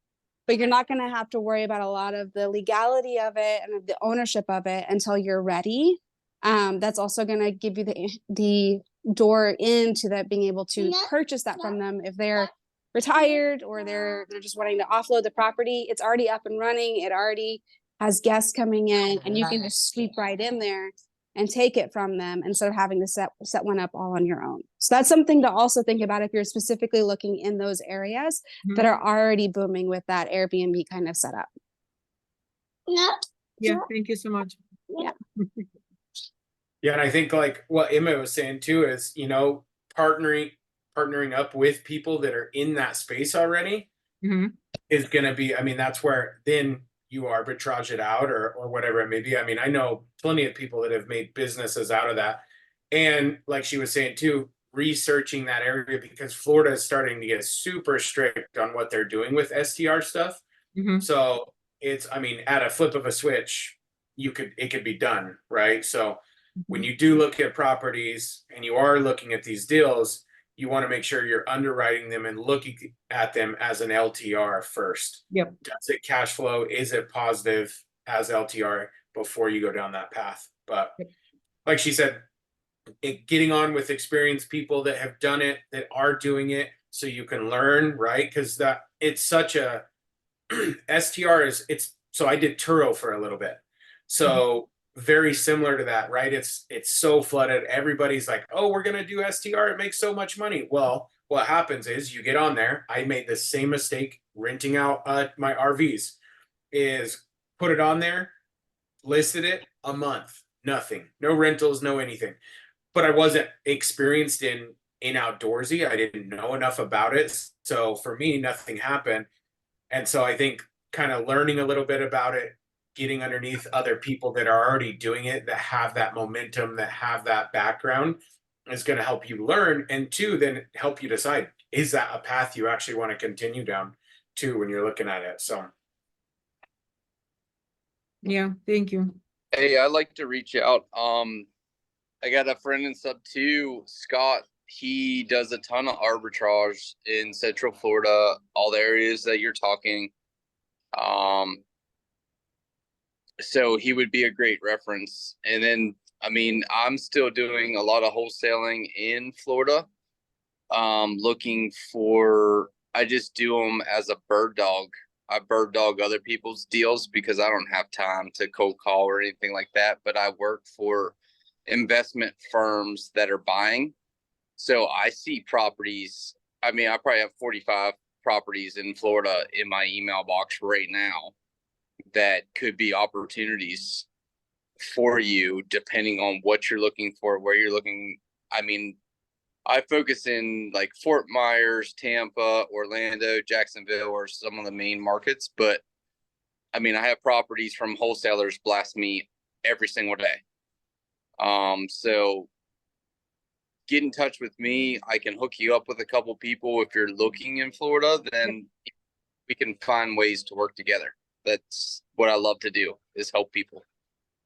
but you're not going to have to worry about a lot of the legality of it and the ownership of it until you're ready. That's also going to give you the door into that, being able to purchase that from them if they're retired or they're just wanting to offload the property. It's already up and running. It already has guests coming in, and you can just sweep right in there and take it from them instead of having to set one up all on your own. So that's something to also think about if you're specifically looking in those areas that are already booming with that Airbnb kind of setup. Yeah, thank you so much. Yeah. Yeah, and I think like what Emma was saying too is, you know, partnering up with people that are in that space already is going to be, I mean, that's where then you arbitrage it out or whatever it may be. I mean, I know plenty of people that have made businesses out of that. And like she was saying too, researching that area because Florida is starting to get super strict on what they're doing with STR stuff. So it's, I mean, at a flip of a switch, it could be done, right? So when you do look at properties and you are looking at these deals, you want to make sure you're underwriting them and looking at them as an LTR first. Yep. Does it cash flow? Is it positive as LTR before you go down that path? But like she said, getting on with experienced people that have done it, that are doing it, so you can learn, right? Because that it's such a STR is it's so I did Turo for a little bit. So very similar to that, right? It's so flooded. Everybody's like, oh, we're gonna do STR. It makes so much money. Well, what happens is you get on there. I made the same mistake renting out my RVs, is put it on there, listed it a month, nothing, no rentals, no anything. But I wasn't experienced in outdoorsy. I didn't know enough about it. So for me, nothing happened. And so I think kind of learning a little bit about it, getting underneath other people that are already doing it, that have that momentum, that have that background, is going to help you learn. And two, then help you decide, is that a path you actually want to continue down to when you're looking at it? So. Yeah, thank you. Hey, I'd like to reach out. I got a friend in sub 2, Scott. He does a ton of arbitrage in Central Florida, all the areas that you're talking. So he would be a great reference. And then, I mean, I'm still doing a lot of wholesaling in Florida. I just do them as a bird dog. I bird dog other people's deals because I don't have time to cold call or anything like that. But I work for investment firms that are buying. So I see properties. I mean, I probably have 45 properties in Florida in my email box right now that could be opportunities for you, depending on what you're looking for, where you're looking. I mean, I focus in like Fort Myers, Tampa, Orlando, Jacksonville, or some of the main markets. But I mean, I have properties from wholesalers blast me every single day. So get in touch with me. I can hook you up with a couple people. If you're looking in Florida, then we can find ways to work together. That's what I love to do, is help people.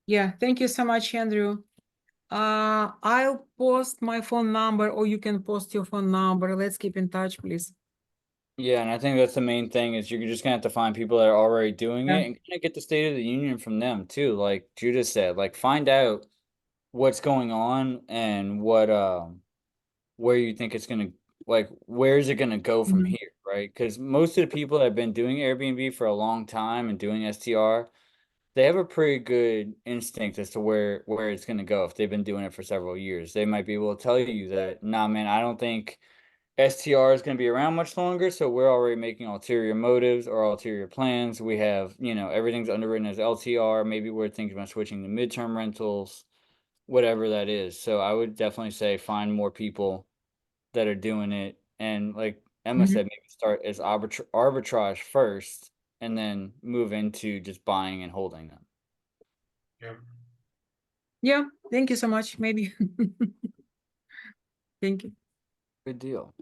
Yeah, thank you so much, Andrew. I'll post my phone number, or you can post your phone number. Let's keep in touch, please. Yeah, and I think that's the main thing is you're just gonna have to find people that are already doing it and kind of get the state of the union from them too. Like Judah said, like find out what's going on and what where you think it's gonna like where is it gonna go from here, right? Because most of the people that have been doing Airbnb for a long time and doing STR, they have a pretty good instinct as to where it's gonna go if they've been doing it for several years. They might be able to tell you that, nah, man, I don't think STR is going to be around much longer, so we're already making ulterior motives or ulterior plans. We have, everything's underwritten as LTR. Maybe we're thinking about switching to midterm rentals, whatever that is. So I would definitely say find more people that are doing it. And like Emma said, maybe start as arbitrage first and then move into just buying and holding them. Yeah. Yeah, thank you so much. Maybe. Thank you. Good deal.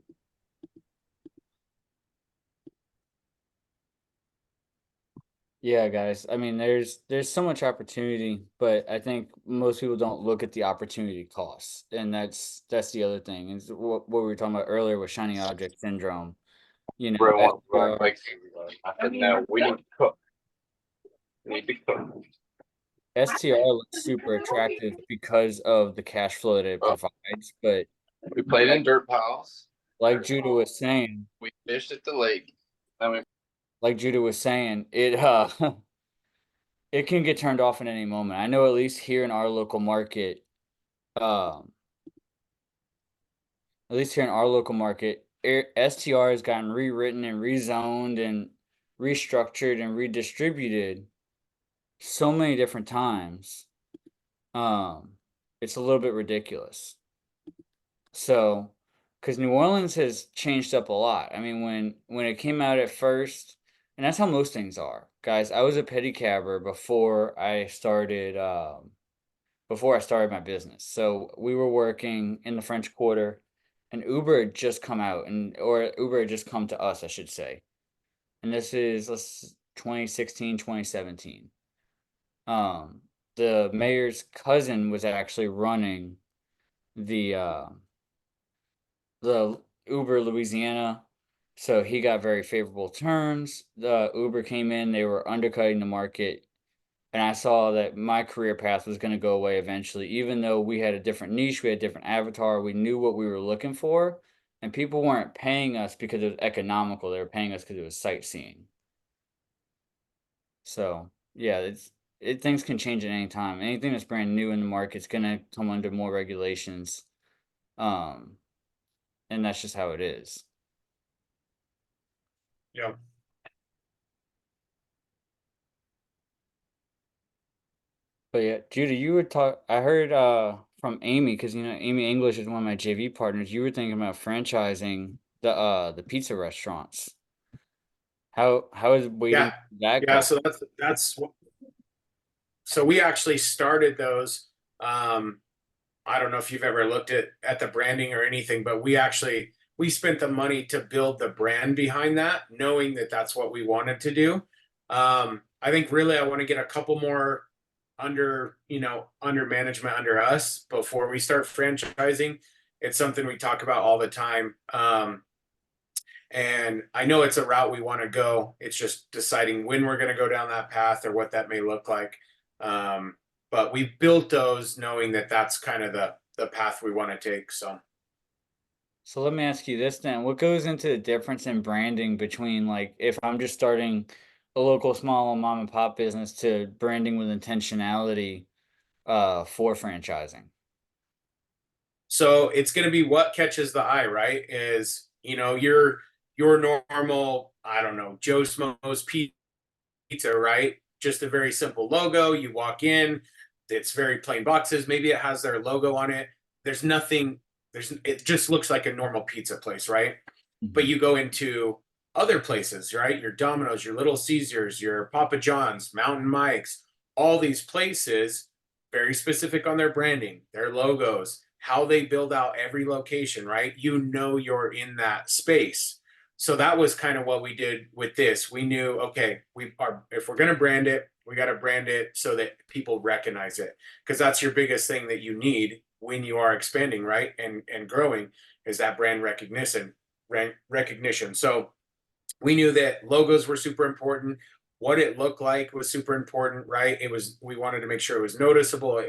Yeah, guys. I mean, there's so much opportunity, but I think most people don't look at the opportunity costs, and that's the other thing. Is what we were talking about earlier with shiny object syndrome. No, we need to cook. We need to cook. STR looks super attractive because of the cash flow that it provides, but We played in dirt piles. like Judah was saying, We fished at the lake. like Judah was saying, it it can get turned off at any moment. I know at least here in our local market, um, at least here in our local market, STR has gotten rewritten and rezoned and restructured and redistributed so many different times. It's a little bit ridiculous. So, because New Orleans has changed up a lot. I mean, when it came out at first, and that's how most things are, guys. I was a pedicabber before I started my business. So we were working in the French Quarter, and Uber had just come out, or Uber had just come to us, I should say. And this is 2016, 2017. The mayor's cousin was actually running the Uber Louisiana, so he got very favorable terms. The Uber came in, they were undercutting the market, and I saw that my career path was going to go away eventually. Even though we had a different niche, we had a different avatar, we knew what we were looking for, and people weren't paying us because it was economical. They were paying us because it was sightseeing. So yeah, things can change at any time. Anything that's brand new in the market is gonna come under more regulations. Um, and that's just how it is. Yeah. But yeah, Judy, you would talk. I heard from Amy, because Amy English is one of my JV partners. You were thinking about franchising the pizza restaurants. How is waiting Yeah. for that Yeah. go? So so we actually started those. I don't know if you've ever looked at the branding or anything, but we spent the money to build the brand behind that, knowing that that's what we wanted to do. I think really I want to get a couple more under management under us before we start franchising. It's something we talk about all the time. And I know it's a route we want to go. It's just deciding when we're going to go down that path or what that may look like. But we built those knowing that that's kind of the path we want to take. So So let me ask you this then. What goes into the difference in branding between, like, if I'm just starting a local small mom and pop business to branding with intentionality for franchising? so it's going to be what catches the eye, right? Is your normal, I don't know, Joe Schmo's pizza, right? Just a very simple logo. You walk in, it's very plain boxes. Maybe it has their logo on it. There's nothing, it just looks like a normal pizza place, right? But you go into other places, right? Your Domino's, your Little Caesars, your Papa John's, Mountain Mike's, all these places, very specific on their branding, their logos, how they build out every location, right? You're in that space. So that was kind of what we did with this. We knew, okay, if we're going to brand it, we got to brand it so that people recognize it, because that's your biggest thing that you need when you are expanding, right? And growing, is that brand recognition. So we knew that logos were super important. What it looked like was super important, right? We wanted to make sure it was noticeable.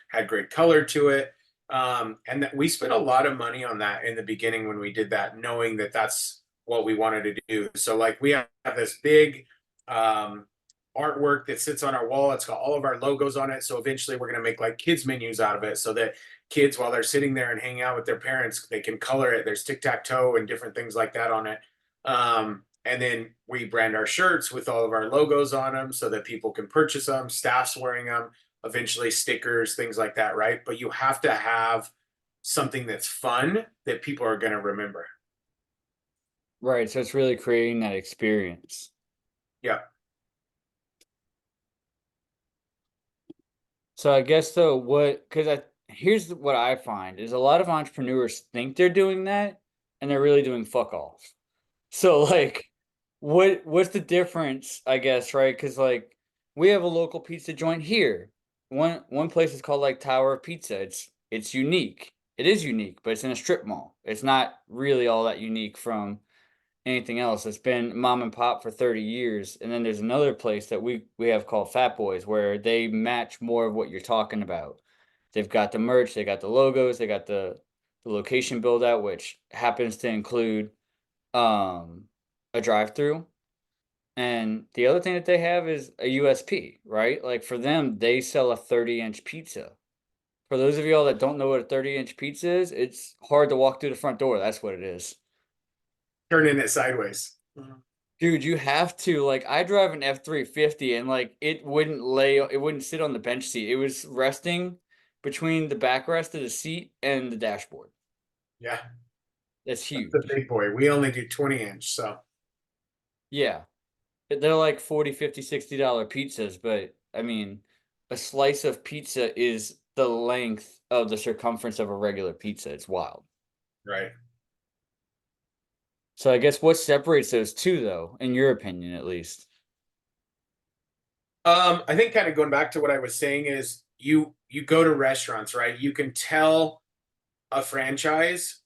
Had great color to it. And that we spent a lot of money on that in the beginning when we did that, knowing that that's what we wanted to do. So like we have this big artwork that sits on our wall. It's got all of our logos on it. So eventually we're going to make like kids menus out of it, so that kids, while they're sitting there and hanging out with their parents, they can color it. There's tic-tac-toe and different things like that on it. And then we brand our shirts with all of our logos on them so that people can purchase them, staff's wearing them, eventually stickers, things like that, right? But you have to have something that's fun that people are going to remember. Right, so it's really creating that experience. Yeah. So I guess though, here's what I find is a lot of entrepreneurs think they're doing that, and they're really doing fuck all. So like, what's the difference? I guess, right? Because like we have a local pizza joint here. One place is called like Tower of Pizza. It's unique. It is unique, but it's in a strip mall. It's not really all that unique from anything else. It's been mom and pop for 30 years. And then there's another place that we have called Fat Boys, where they match more of what you're talking about. They've got the merch, they got the logos, they got the location build out, which happens to include a drive-through. And the other thing that they have is a USP, right? Like for them, they sell a 30-inch pizza. For those of y'all that don't know what a 30-inch pizza is, it's hard to walk through the front door. That's what it is. Turning it sideways. Dude, you have to, like, I drive an F-350 and like it wouldn't sit on the bench seat. It was resting between the backrest of the seat and the dashboard. Yeah, That's that's the huge. big boy. We only do 20-inch, so Yeah. They're like 40, 50, $60 pizzas, but I mean, a slice of pizza is the length of the circumference of a regular pizza. It's wild. right. So I guess what separates those two, though, in your opinion, at least? I think kind of going back to what I was saying is you go to restaurants, right? You can tell a franchise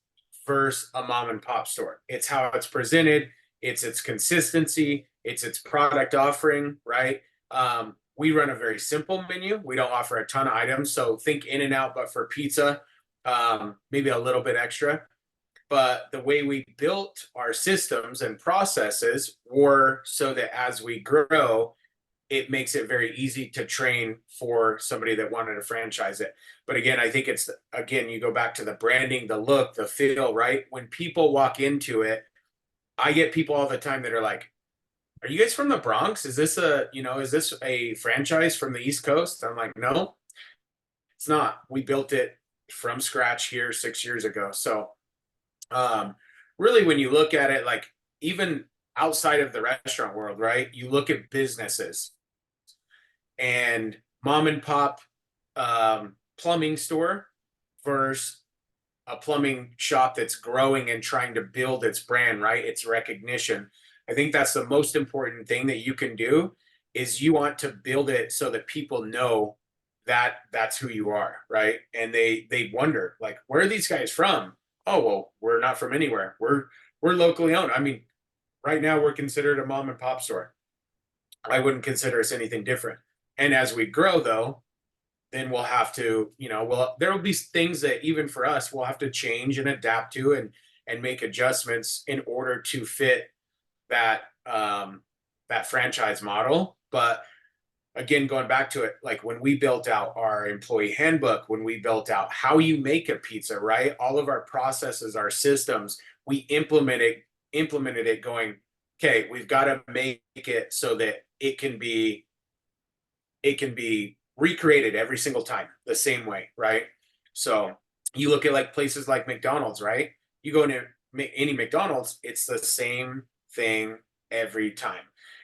versus a mom and pop store. It's how it's presented, it's its consistency, it's its product offering, right? We run a very simple menu. We don't offer a ton of items. So think in and out, but for pizza, maybe a little bit extra. But the way we built our systems and processes were so that as we grow, it makes it very easy to train for somebody that wanted to franchise it. But again, I think it's, again, you go back to the branding, the look, the feel, right? When people walk into it, I get people all the time that are like, are you guys from the Bronx? Is this is this a franchise from the East Coast? I'm like, no, it's not. We built it from scratch here 6 years ago. So um, really, when you look at it, like even outside of the restaurant world, right? You look at businesses and mom and pop plumbing store versus a plumbing shop that's growing and trying to build its brand, right? Its recognition. I think that's the most important thing that you can do is you want to build it so that people know that that's who you are, right? And they wonder like, where are these guys from? Oh, well, we're not from anywhere. We're locally owned. I mean, right now we're considered a mom and pop store. I wouldn't consider us anything different. And as we grow though, then we'll have to, well, there will be things that even for us, we'll have to change and adapt to and make adjustments in order to fit that that franchise model. But again, going back to it, like when we built out our employee handbook, when we built out how you make a pizza, right? All of our processes, our systems, we implemented it going, okay, we've got to make it so that it can be recreated every single time the same way, right? So you look at like places like McDonald's, right? You go into any McDonald's, it's the same thing every time.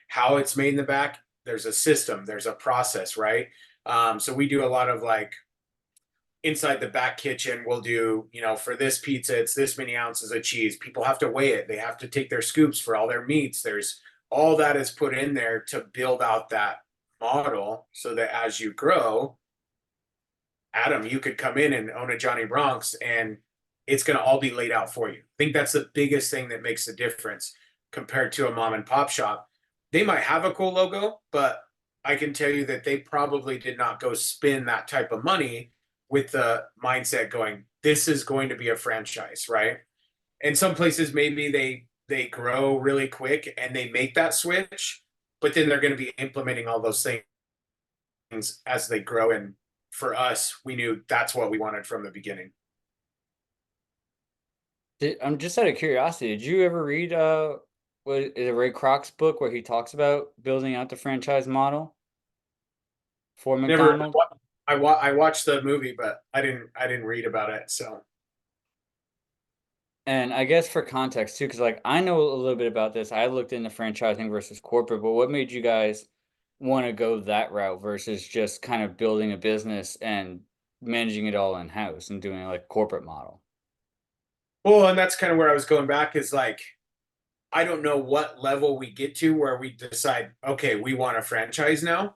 How it's made in the back, there's a system, there's a process, right? So we do a lot of like inside the back kitchen, we'll do, for this pizza, it's this many ounces of cheese. People have to weigh it. They have to take their scoops for all their meats. There's all that is put in there to build out that model so that as you grow, Adam, you could come in and own a Johnny Bronx and it's going to all be laid out for you. I think that's the biggest thing that makes the difference compared to a mom and pop shop. They might have a cool logo, but I can tell you that they probably did not go spend that type of money with the mindset going, this is going to be a franchise, right? And some places maybe they grow really quick and they make that switch, but then they're going to be implementing all those things as they grow. And for us, we knew that's what we wanted from the beginning. I'm just out of curiosity. Did you ever read what is it, Ray Kroc's book where he talks about building out the franchise model for Never, McDonald's? I watched the movie, but I didn't read about it. So And I guess for context too, because like I know a little bit about this. I looked into franchising versus corporate, but what made you guys want to go that route versus just kind of building a business and managing it all in house and doing like corporate model? well, and that's kind of where I was going back is like, I don't know what level we get to where we decide, okay, we want a franchise now.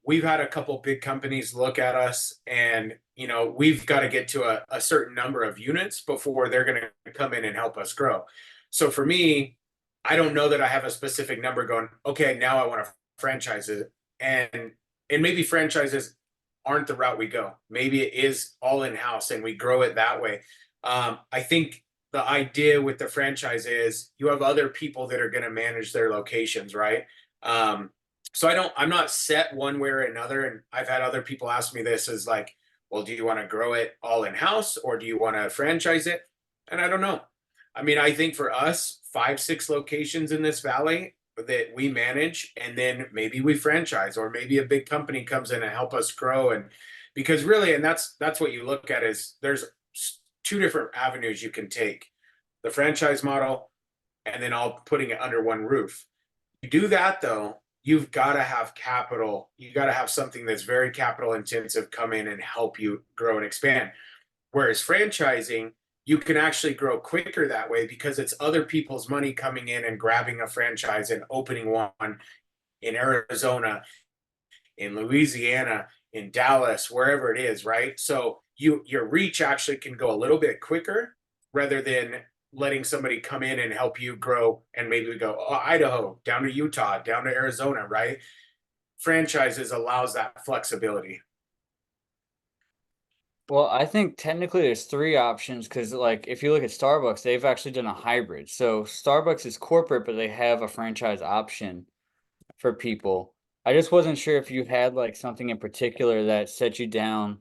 We've had a couple big companies look at us and, we've got to get to a certain number of units before they're going to come in and help us grow. So for me, I don't know that I have a specific number going, okay, now I want to franchise it. And maybe franchises aren't the route we go. Maybe it is all in house and we grow it that way. I think the idea with the franchise is you have other people that are going to manage their locations, right? So I'm not set one way or another. And I've had other people ask me this is like, well, do you want to grow it all in house or do you want to franchise it? And I don't know. I mean, I think for us, 5, 6 locations in this valley that we manage, and then maybe we franchise, or maybe a big company comes in and help us grow. And because really, and that's what you look at is there's 2 different avenues you can take: the franchise model, and then all putting it under one roof. You do that though, you've got to have capital. You got to have something that's very capital intensive come in and help you grow and expand. Whereas franchising, you can actually grow quicker that way because it's other people's money coming in and grabbing a franchise and opening one in Arizona, in Louisiana, in Dallas, wherever it is, right? So your reach actually can go a little bit quicker rather than letting somebody come in and help you grow. And maybe we go, oh, Idaho, down to Utah, down to Arizona, right? Franchises allows that flexibility. Well, I think technically there's 3 options because, like, if you look at Starbucks, they've actually done a hybrid. So Starbucks is corporate, but they have a franchise option for people. I just wasn't sure if you had like something in particular that set you down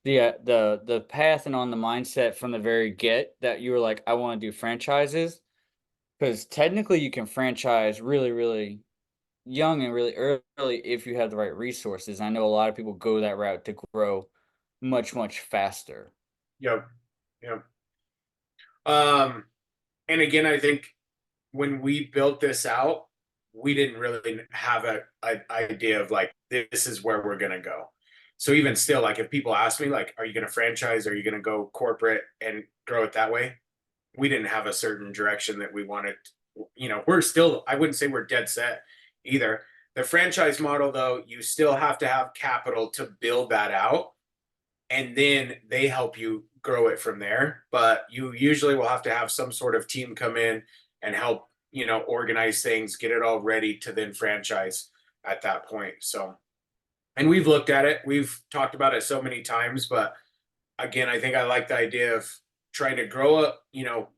the path and on the mindset from the very get that you were like, I want to do franchises. Because technically you can franchise really, really young and really early if you have the right resources. I know a lot of people go that route to grow much, much faster. Yep. Yep. Um, and again, I think when we built this out, we didn't really have a idea of like, this is where we're going to go. So even still, like if people ask me, like, are you going to franchise? Are you going to go corporate and grow it that way? We didn't have a certain direction that we wanted. You know, we're still, I wouldn't say we're dead set either. The franchise model, though, you still have to have capital to build that out. And then they help you grow it from there. But you usually will have to have some sort of team come in and help, organize things, get it all ready to then franchise at that point. So, and we've looked at it, we've talked about it so many times, but again, I think I like the idea of trying to grow up,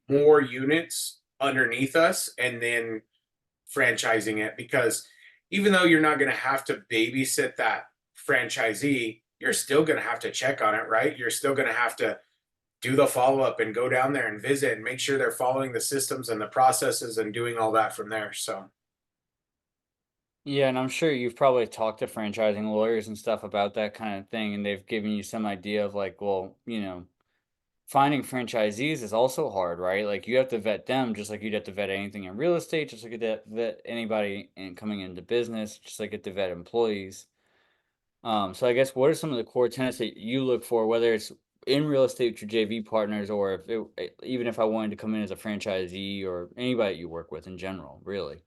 more units underneath us and then franchising it, because even though you're not going to have to babysit that franchisee, you're still going to have to check on it, right? You're still going to have to do the follow up and go down there and visit and make sure they're following the systems and the processes and doing all that from there. So, Yeah, and I'm sure you've probably talked to franchising lawyers and stuff about that kind of thing, and they've given you some idea of like, well, finding franchisees is also hard, right? Like you have to vet them just like you'd have to vet anything in real estate, just like you have to vet anybody coming into business, just like you have to vet employees. So I guess what are some of the core tenets that you look for, whether it's in real estate with your JV partners, or if even if I wanted to come in as a franchisee or anybody you work with in general, really?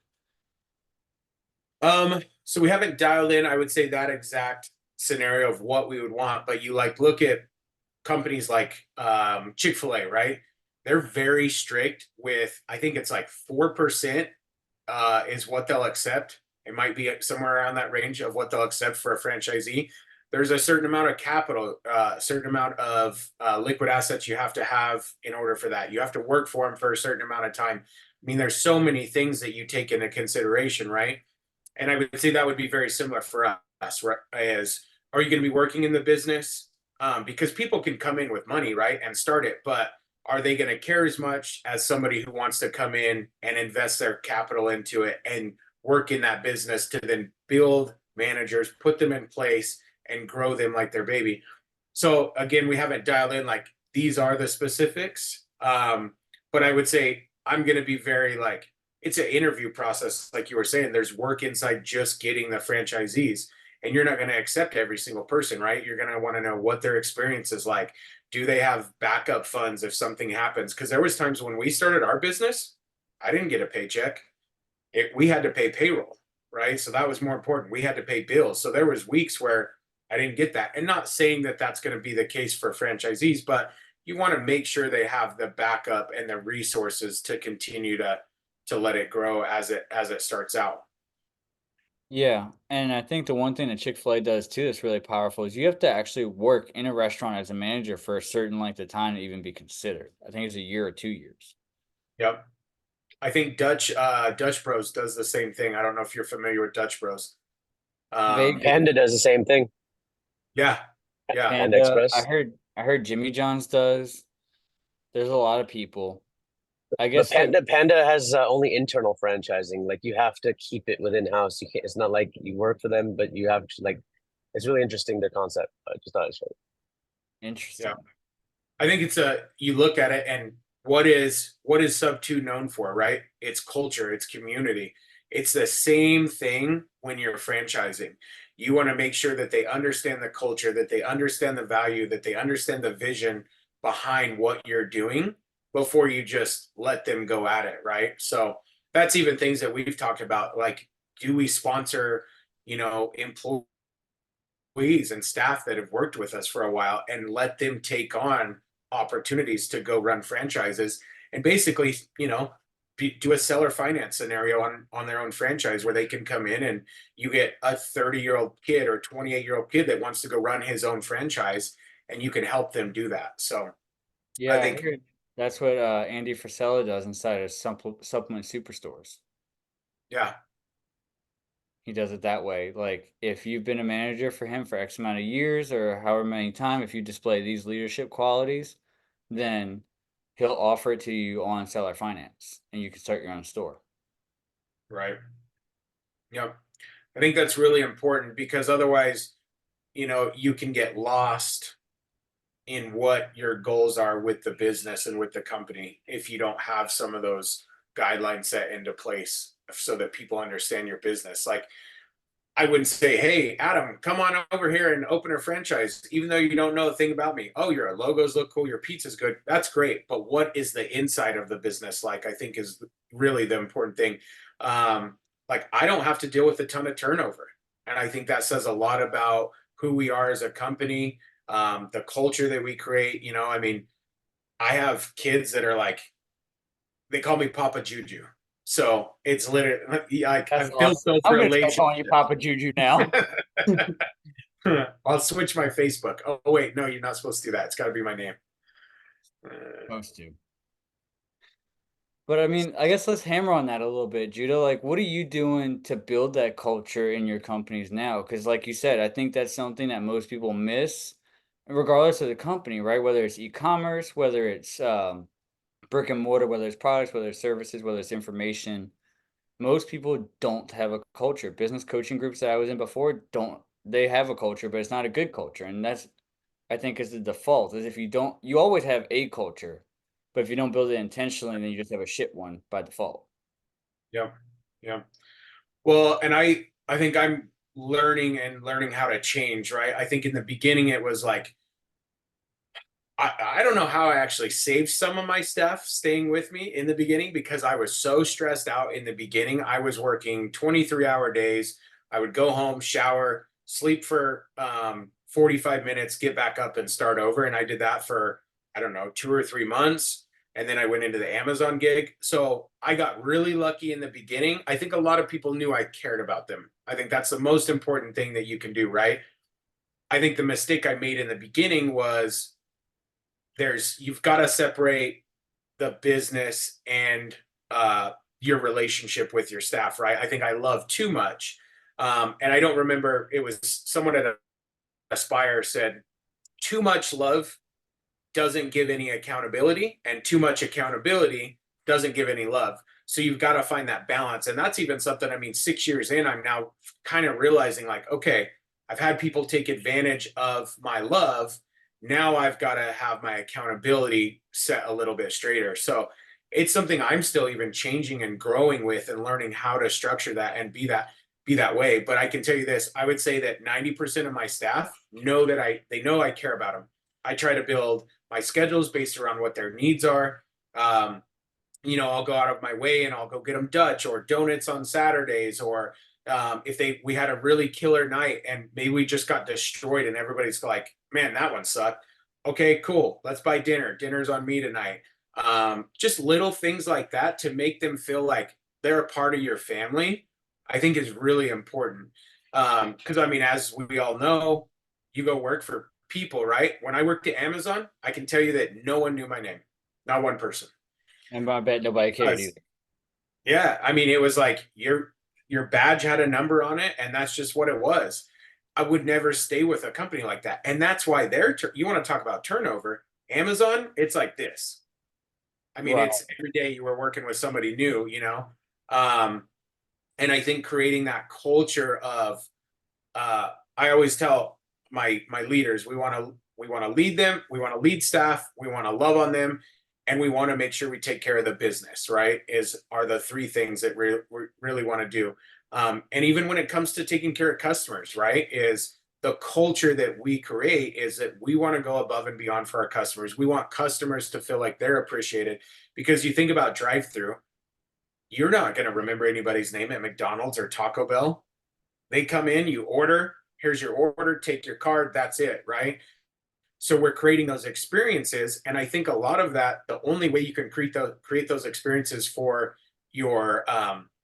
so we haven't dialed in, I would say, that exact scenario of what we would want, but you like look at companies like Chick-fil-A, right? They're very strict with, I think it's like 4% is what they'll accept. It might be somewhere around that range of what they'll accept for a franchisee. There's a certain amount of capital, a certain amount of liquid assets you have to have in order for that. You have to work for them for a certain amount of time. I mean, there's so many things that you take into consideration, right? And I would say that would be very similar for us, right? As, are you going to be working in the business? Because people can come in with money, right, and start it, but are they going to care as much as somebody who wants to come in and invest their capital into it and work in that business to then build managers, put them in place, and grow them like their baby? So again, we haven't dialed in like these are the specifics, but I would say I'm going to be very like, it's an interview process, like you were saying. There's work inside just getting the franchisees, and you're not going to accept every single person, right? You're going to want to know what their experience is like. Do they have backup funds if something happens? Because there was times when we started our business, I didn't get a paycheck. We had to pay payroll, right? So that was more important. We had to pay bills. So there was weeks where I didn't get that. And not saying that that's going to be the case for franchisees, but you want to make sure they have the backup and the resources to continue to let it grow as it starts out. Yeah, and I think the one thing that Chick-fil-A does too that's really powerful is you have to actually work in a restaurant as a manager for a certain length of time to even be considered. I think it's a year or 2 years. Yep. I think Dutch Bros does the same thing. I don't know if you're familiar with Dutch Bros. Vaguely. Panda does the same thing. Yeah. Yeah. Panda Panda, Express. I heard Jimmy John's does. There's a lot of people. I But guess like Panda has only internal franchising. Like you have to keep it within house. You can't. It's not like you work for them, but you have to like. It's really interesting their concept. I just thought I'd show interesting. I think you look at it and what is Sub 2 known for, right? It's culture, it's community. It's the same thing when you're franchising. You want to make sure that they understand the culture, that they understand the value, that they understand the vision behind what you're doing before you just let them go at it, right? So that's even things that we've talked about, like, do we sponsor, employees and staff that have worked with us for a while and let them take on opportunities to go run franchises and basically, do a seller finance scenario on their own franchise where they can come in and you get a 30-year-old kid or 28-year-old kid that wants to go run his own franchise and you can help them do that. So I Yeah, I think, heard that's what Andy Frisella does inside of supplement superstores. yeah, He does it that way. Like if you've been a manager for him for X amount of years or however many time, if you display these leadership qualities, then he'll offer it to you on seller finance and you can start your own store. right. Yep. I think that's really important because otherwise, you can get lost in what your goals are with the business and with the company if you don't have some of those guidelines set into place so that people understand your business. Like, I wouldn't say, hey, Adam, come on over here and open a franchise, even though you don't know a thing about me. Oh, your logos look cool, your pizza's good. That's great. But what is the inside of the business like? I think is really the important thing. Like, I don't have to deal with a ton of turnover. And I think that says a lot about who we are as a company, the culture that we create. I mean, I have kids that are like, they call me Papa Juju. So it's literally like That's I've built awesome. those I'm gonna start calling you relationships. Papa Juju now. I'll switch my Facebook. Oh wait, no, you're not supposed to do that. It's got to be my name. Supposed to. But I mean, I guess let's hammer on that a little bit, Judah. Like, what are you doing to build that culture in your companies now? Because, like you said, I think that's something that most people miss, regardless of the company, right? Whether it's e-commerce, whether it's brick and mortar, whether it's products, whether it's services, whether it's information. Most people don't have a culture. Business coaching groups that I was in before don't. They have a culture, but it's not a good culture, and that's I think is the default. Is if you don't, you always have a culture, but if you don't build it intentionally, then you just have a shit one by default. Yeah, yeah. Well, and I think I'm learning how to change. Right. I think in the beginning it was like I don't know how I actually saved some of my staff staying with me in the beginning because I was so stressed out in the beginning. I was working 23-hour days. I would go home, shower, sleep for 45 minutes, get back up and start over. And I did that for, I don't know, 2 or 3 months. And then I went into the Amazon gig. So I got really lucky in the beginning. I think a lot of people knew I cared about them. I think that's the most important thing that you can do, right? I think the mistake I made in the beginning was you've got to separate the business and your relationship with your staff, right? I think I love too much. And I don't remember, it was someone at Aspire said, too much love doesn't give any accountability, and too much accountability doesn't give any love. So you've got to find that balance. And that's even something, I mean, 6 years in, I'm now kind of realizing like, okay, I've had people take advantage of my love. Now I've got to have my accountability set a little bit straighter. So it's something I'm still even changing and growing with and learning how to structure that and be that way. But I can tell you this, I would say that 90% of my staff know that they know I care about them. I try to build my schedules based around what their needs are. I'll go out of my way and I'll go get them Dutch or donuts on Saturdays, or if we had a really killer night and maybe we just got destroyed and everybody's like, man, that one sucked. Okay, cool. Let's buy dinner. Dinner's on me tonight. Just little things like that to make them feel like they're a part of your family I think is really important. Because I mean, as we all know, you go work for people, right? When I worked at Amazon, I can tell you that no one knew my name, not one person. And I bet nobody cared either. Yeah, I mean, it was like your badge had a number on it, and that's just what it was. I would never stay with a company like that, and that's why you want to talk about turnover. Amazon, it's like this. I mean, Right. it's every day you were working with somebody new, you know. Um, and I think creating that culture of I always tell my leaders we want to lead them, we want to lead staff, we want to love on them, and we want to make sure we take care of the business, right? Are the three things that we really want to do. And even when it comes to taking care of customers, right, is the culture that we create is that we want to go above and beyond for our customers. We want customers to feel like they're appreciated, because you think about drive through, you're not going to remember anybody's name at McDonald's or Taco Bell. They come in, you order, here's your order, take your card, that's it, right? So we're creating those experiences, and I think a lot of that, the only way you can create those experiences for your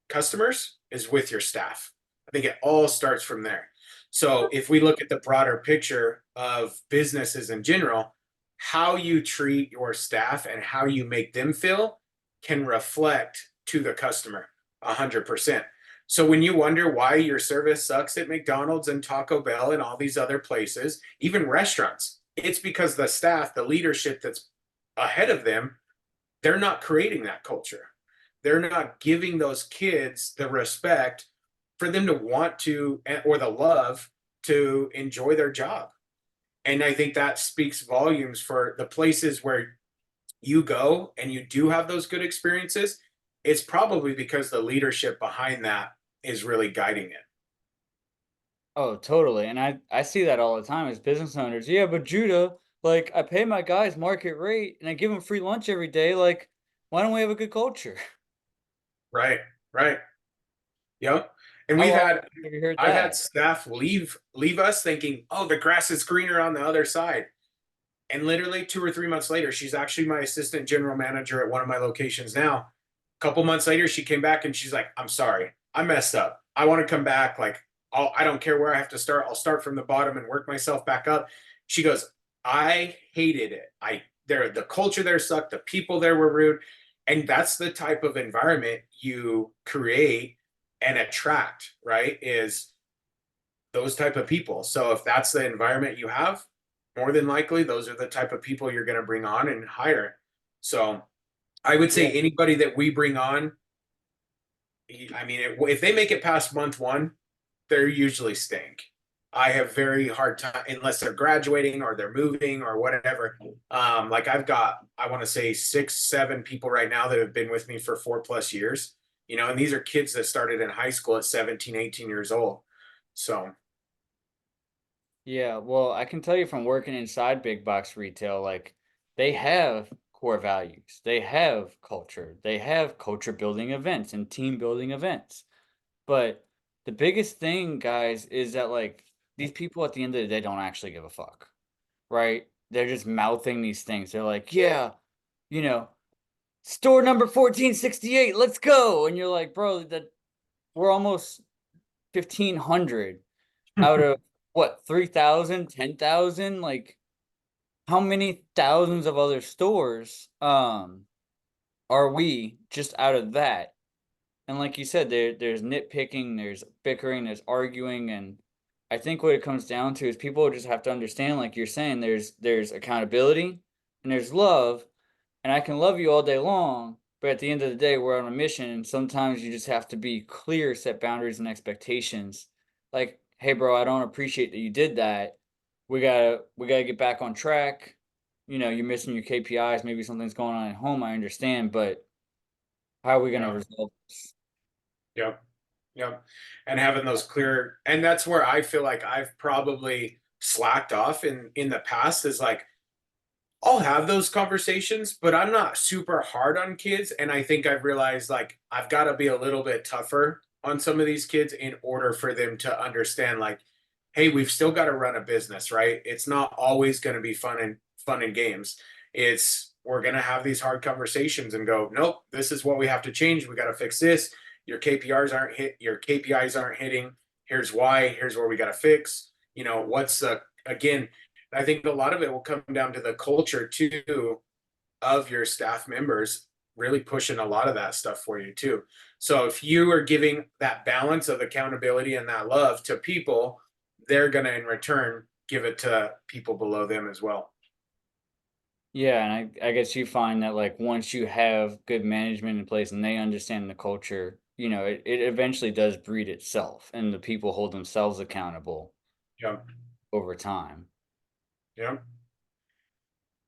customers is with your staff. I think it all starts from there. So if we look at the broader picture of businesses in general, how you treat your staff and how you make them feel can reflect to the customer 100%. So when you wonder why your service sucks at McDonald's and Taco Bell and all these other places, even restaurants, it's because the staff, the leadership that's ahead of them, they're not creating that culture. They're not giving those kids the respect for them to want to, or the love to enjoy their job. And I think that speaks volumes for the places where you go and you do have those good experiences. It's probably because the leadership behind that is really guiding it. Oh, totally. And I see that all the time as business owners. Yeah, but Judah, like I pay my guys market rate and I give them free lunch every day. Like, why don't we have a good culture? Right, right. Yep. And How often have you heard I've had that? staff leave us thinking, oh, the grass is greener on the other side. And literally 2 or 3 months later, she's actually my assistant general manager at one of my locations now. A couple months later, she came back and she's like, I'm sorry, I messed up. I want to come back. Like, I don't care where I have to start. I'll start from the bottom and work myself back up. She goes, I hated it. The culture there sucked. The people there were rude. And that's the type of environment you create and attract, right? Is those type of people. So if that's the environment you have, more than likely those are the type of people you're going to bring on and hire. So I would Yeah. say anybody that we bring on, I mean, if they make it past month one, they're usually stink. I have very hard time unless they're graduating or they're moving or whatever. Like I've got, I want to say 6, 7 people right now that have been with me for 4+ years, you know, and these are kids that started in high school at 17, 18 years old. So Yeah, well, I can tell you from working inside big box retail, like they have core values, they have culture, they have culture building events and team building events. But the biggest thing, guys, is that like these people at the end of the day don't actually give a fuck, right? They're just mouthing these things. They're like, yeah, you know, store number 1468, let's go. And you're like, bro, that we're almost 1500 out of what, 3,000, 10,000? Like, how many thousands of other stores are we just out of that? And like you said, there's nitpicking, there's bickering, there's arguing, and I think what it comes down to is people just have to understand, like you're saying, there's accountability and there's love, and I can love you all day long, but at the end of the day, we're on a mission, and sometimes you just have to be clear, set boundaries and expectations. Like, hey, bro, I don't appreciate that you did that. We gotta get back on track. You know, you're missing your KPIs. Maybe something's going on at home. I understand, but how are we gonna yeah, resolve this? yep, yep. And having those clear, and that's where I feel like I've probably slacked off in the past is like I'll have those conversations, but I'm not super hard on kids. And I think I've realized like I've got to be a little bit tougher on some of these kids in order for them to understand like, hey, we've still got to run a business, right? It's not always going to be fun and games. It's we're going to have these hard conversations and go, nope, this is what we have to change. We got to fix this. your KPIs aren't hitting. Here's why. Here's where we got to fix. You know, what's again, I think a lot of it will come down to the culture too of your staff members really pushing a lot of that stuff for you too. So if you are giving that balance of accountability and that love to people, they're going to in return give it to people below them as well. Yeah, and I guess you find that like once you have good management in place and they understand the culture, it eventually does breed itself and the people hold themselves accountable Yeah. over time. Yeah.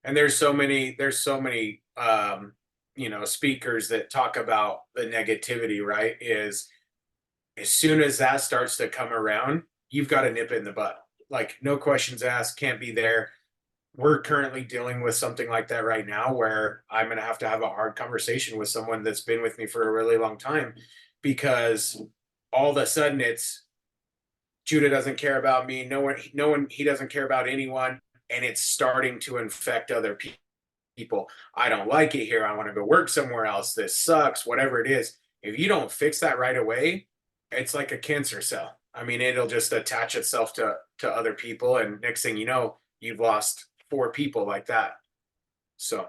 And there's so many speakers that talk about the negativity, right? Is as soon as that starts to come around, you've got to nip it in the butt. Like no questions asked, can't be there. We're currently dealing with something like that right now where I'm going to have a hard conversation with someone that's been with me for a really long time because all of a sudden it's Judah doesn't care about me. No one, he doesn't care about anyone. And it's starting to infect other people. I don't like it here. I want to go work somewhere else. This sucks, whatever it is. If you don't fix that right away, it's like a cancer cell. I mean, it'll just attach itself to other people. And next thing you know, you've lost 4 people like that. So,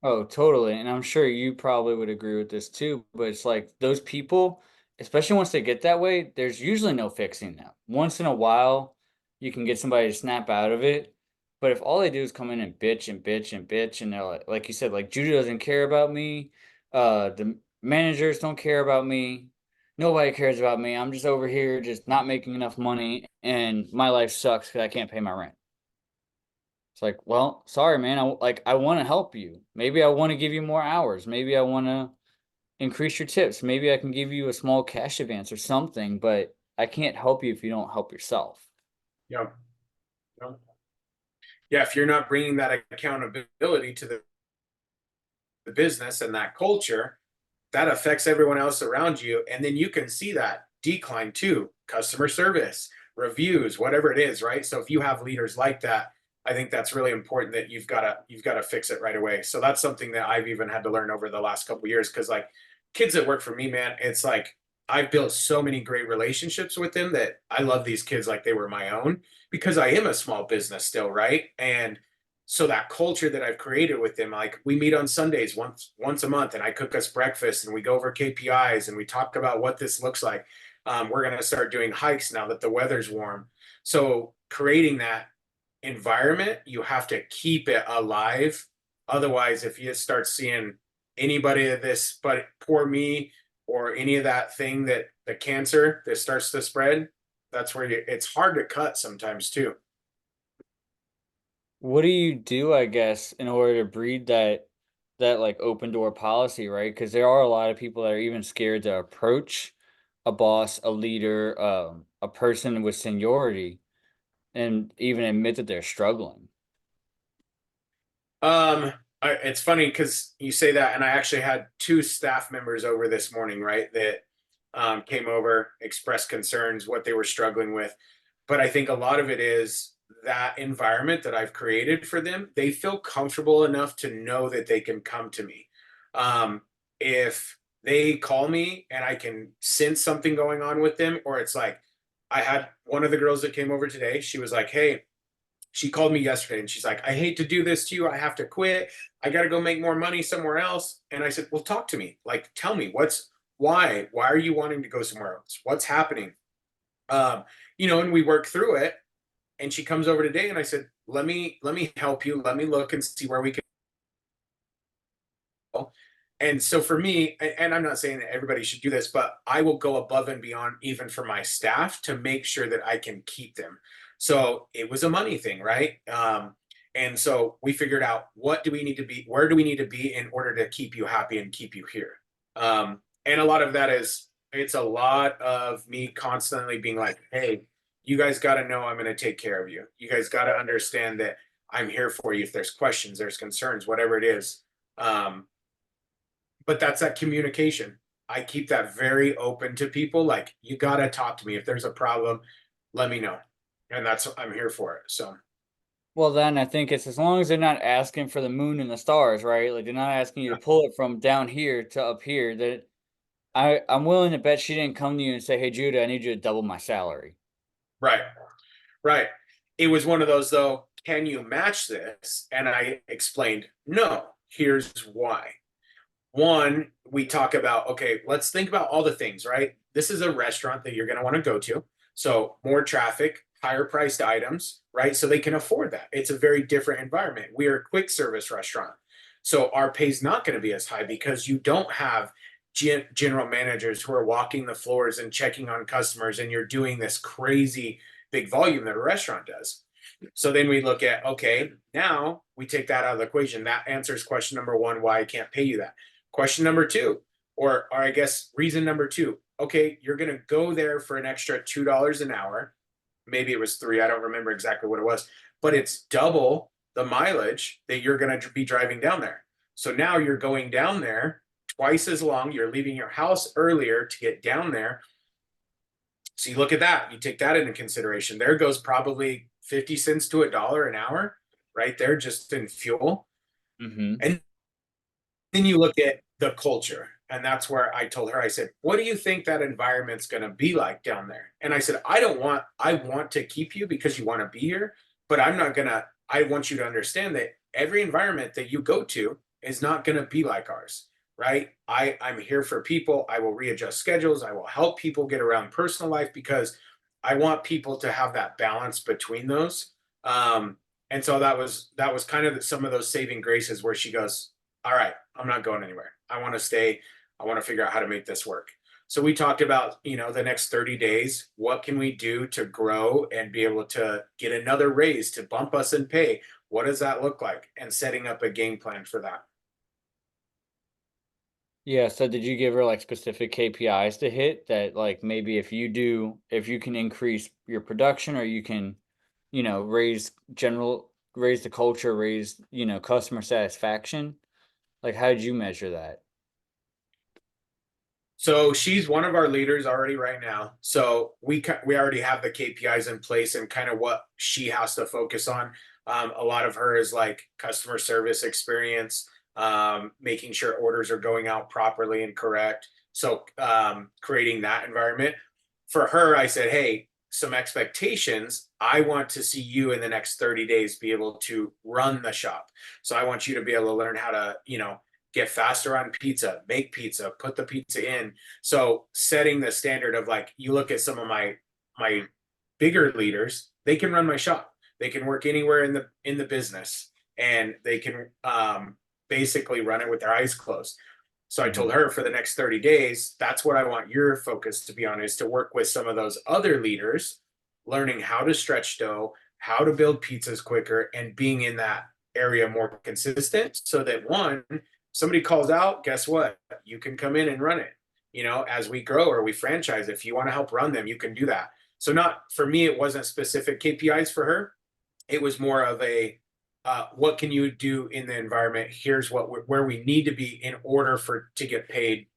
Oh, totally. And I'm sure you probably would agree with this too, but it's like those people, especially once they get that way, there's usually no fixing them. Once in a while, you can get somebody to snap out of it. But if all they do is come in and bitch and bitch and bitch, and they're like you said, like Judy doesn't care about me, the managers don't care about me, nobody cares about me. I'm just over here just not making enough money, and my life sucks because I can't pay my rent. It's like, well, sorry, man. I want to help you. Maybe I want to give you more hours. Maybe I want to increase your tips. Maybe I can give you a small cash advance or something, but I can't help you if you don't help yourself. yeah. Yeah. Yeah, if you're not bringing that accountability to the business and that culture, that affects everyone else around you. And then you can see that decline too, customer service, reviews, whatever it is, right? So if you have leaders like that, I think that's really important that you've got to fix it right away. So that's something that I've even had to learn over the last couple of years because like kids that work for me, man, it's like I've built so many great relationships with them that I love these kids like they were my own because I am a small business still, right? And so that culture that I've created with them, like we meet on Sundays once a month, and I cook us breakfast, and we go over KPIs, and we talk about what this looks like. We're going to start doing hikes now that the weather's warm. So creating that environment, you have to keep it alive. Otherwise, if you start seeing anybody of this, but poor me, or any of that thing that the cancer that starts to spread, that's where it's hard to cut sometimes too. What do you do, I guess, in order to breed that like open door policy, right? Because there are a lot of people that are even scared to approach a boss, a leader, a person with seniority, and even admit that they're struggling. It's funny because you say that, and I actually had 2 staff members over this morning, right? That came over, expressed concerns, what they were struggling with. But I think a lot of it is that environment that I've created for them. They feel comfortable enough to know that they can come to me. If they call me and I can sense something going on with them, or it's like I had one of the girls that came over today. She was like, "Hey," she called me yesterday and she's like, "I hate to do this to you. I have to quit. I got to go make more money somewhere else." And I said, "Well, talk to me. Like, tell me why are you wanting to go somewhere else? What's happening?" Um, and we work through it. And she comes over today and I said, let me help you. Let me look and see where we can go. And so for me, and I'm not saying that everybody should do this, but I will go above and beyond even for my staff to make sure that I can keep them. So it was a money thing, right? And so we figured out what do we need to be, where do we need to be in order to keep you happy and keep you here. And a lot of that is, it's a lot of me constantly being like, hey, you guys got to know I'm going to take care of you. You guys got to understand that I'm here for you if there's questions, there's concerns, whatever it is. But that's that communication. I keep that very open to people. Like, you got to talk to me. If there's a problem, let me know. And I'm here for it. So, Well, then I think it's as long as they're not asking for the moon and the stars, right? Like they're not asking you to pull it from down here to up here. That I'm willing to bet she didn't come to you and say, "Hey, Jude, I need you to double my salary." Right. Right. It was one of those though, can you match this? And I explained, no, here's why. One, we talk about, okay, let's think about all the things, right? This is a restaurant that you're going to want to go to. So more traffic, higher priced items, right? So they can afford that. It's a very different environment. We are a quick service restaurant. So our pay is not going to be as high because you don't have general managers who are walking the floors and checking on customers, and you're doing this crazy big volume that a restaurant does. So then we look at, okay, now we take that out of the equation. That answers question number one, why I can't pay you that. Question number two, or I guess reason number two, okay, you're going to go there for an extra $2 an hour. Maybe it was three. I don't remember exactly what it was, but it's double the mileage that you're going to be driving down there. So now you're going down there twice as long. You're leaving your house earlier to get down there. So you look at that, you take that into consideration. There goes probably 50 cents to $1 an hour right there just in fuel. Mm-hmm. And then you look at the culture. And that's where I told her, I said, what do you think that environment's going to be like down there? And I said, I want to keep you because you want to be here, but I want you to understand that every environment that you go to is not going to be like ours, right? I'm here for people. I will readjust schedules. I will help people get around personal life because I want people to have that balance between those. And so that was kind of some of those saving graces where she goes, all right, I'm not going anywhere. I want to stay. I want to figure out how to make this work. So we talked about, the next 30 days, what can we do to grow and be able to get another raise to bump us in pay? What does that look like? And setting up a game plan for that. Yeah, so did you give her like specific KPIs to hit that like maybe if you can increase your production or you can, raise the culture, raise, customer satisfaction? Like how did you measure that? So she's one of our leaders already right now. So we already have the KPIs in place and kind of what she has to focus on. A lot of her is like customer service experience, making sure orders are going out properly and correct. So creating that environment. For her, I said, hey, some expectations. I want to see you in the next 30 days be able to run the shop. So I want you to be able to learn how to, get faster on pizza, make pizza, put the pizza in. So setting the standard of like, you look at some of my bigger leaders, they can run my shop. They can work anywhere in the business and they can basically run it with their eyes closed. So I told her for the next 30 days, that's what I want your focus to be on, is to work with some of those other leaders, learning how to stretch dough, how to build pizzas quicker, and being in that area more consistent so that one, somebody calls out, guess what? You can come in and run it. As we grow or we franchise, if you want to help run them, you can do that. So not for me, it wasn't specific KPIs for her. It was more of a what can you do in the environment? Here's where we need to be in order to get paid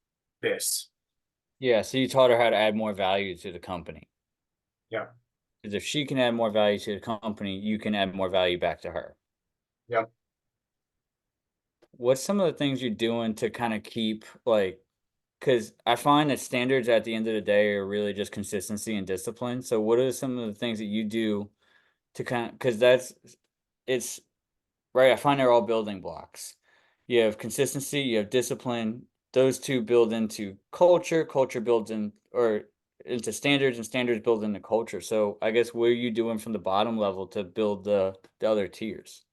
this. Yeah, so you taught her how to add more value to the company. Yeah. Because if she can add more value to the company, you can add more value back to her. Yep. What's some of the things you're doing to kind of keep like, because I find that standards at the end of the day are really just consistency and discipline. So what are some of the things that you do to kind of, because it's right. I find they're all building blocks. You have consistency, you have discipline. Those two build into culture. Culture builds or into standards, and standards build into culture. So I guess what are you doing from the bottom level to build the other tiers?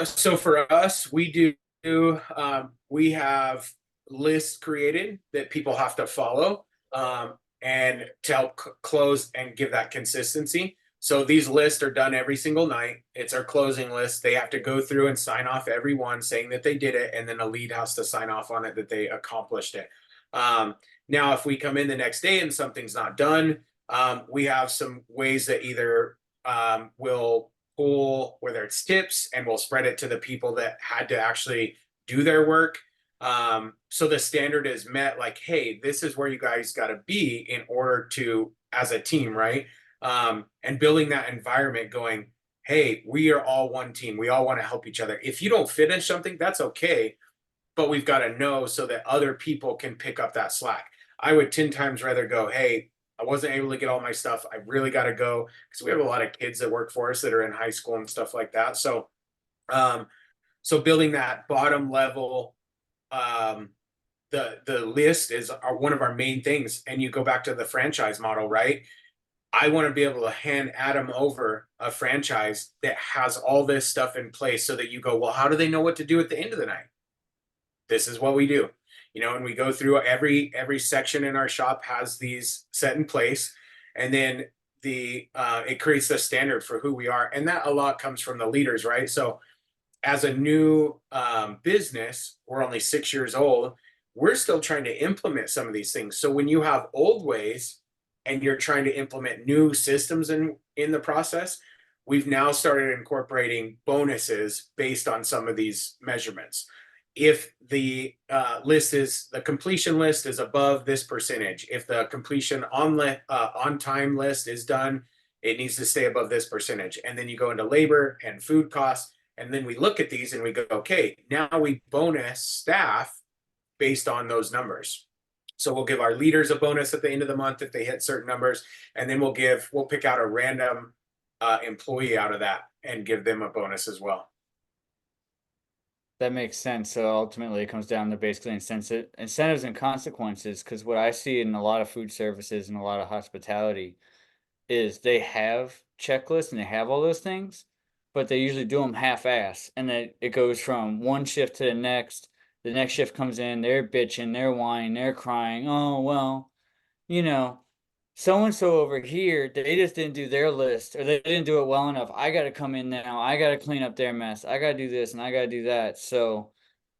So for us, we have lists created that people have to follow, and to help close and give that consistency. So these lists are done every single night. It's our closing list. They have to go through and sign off every one saying that they did it, and then a lead has to sign off on it that they accomplished it. Now, if we come in the next day and something's not done, we have some ways that either will pull, whether it's tips, and we'll spread it to the people that had to actually do their work. So the standard is met, like, hey, this is where you guys got to be in order to, as a team, right? And building that environment going, hey, we are all one team. We all want to help each other. If you don't finish something, that's okay. but we've got to know so that other people can pick up that slack. I would 10 times rather go, hey, I wasn't able to get all my stuff. I really got to go, because we have a lot of kids that work for us that are in high school and stuff like that. So, so building that bottom level, the list is one of our main things. And you go back to the franchise model, right? I want to be able to hand Adam over a franchise that has all this stuff in place, so that you go, well, how do they know what to do at the end of the night? This is what we do, and we go through every section in our shop has these set in place, and then it creates the standard for who we are, and that a lot comes from the leaders, right? So as a new business, we're only 6 years old. We're still trying to implement some of these things. So when you have old ways and you're trying to implement new systems in the process, we've now started incorporating bonuses based on some of these measurements. If the completion list is above this percentage, if the completion on time list is done, it needs to stay above this percentage. And then you go into labor and food costs. And then we look at these and we go, okay, now we bonus staff based on those numbers. So we'll give our leaders a bonus at the end of the month if they hit certain numbers. And then we'll pick out a random employee out of that and give them a bonus as well. That makes sense. So ultimately, it comes down to basically incentives and consequences. Because what I see in a lot of food services and a lot of hospitality is they have checklists and they have all those things, but they usually do them half-ass, and then it goes from one shift to the next. The next shift comes in, they're bitching, they're whining, they're crying. Oh well, you know, so and so over here, they just didn't do their list, or they didn't do it well enough. I got to come in now. I got to clean up their mess. I got to do this and I got to do that. So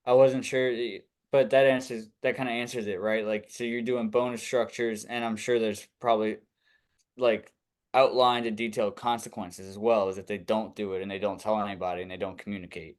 I wasn't sure, but that kind of answers it, right? Like, so you're doing bonus structures, and I'm sure there's probably like outlined and detailed consequences as well, as if they don't do it and they don't tell anybody and they don't communicate.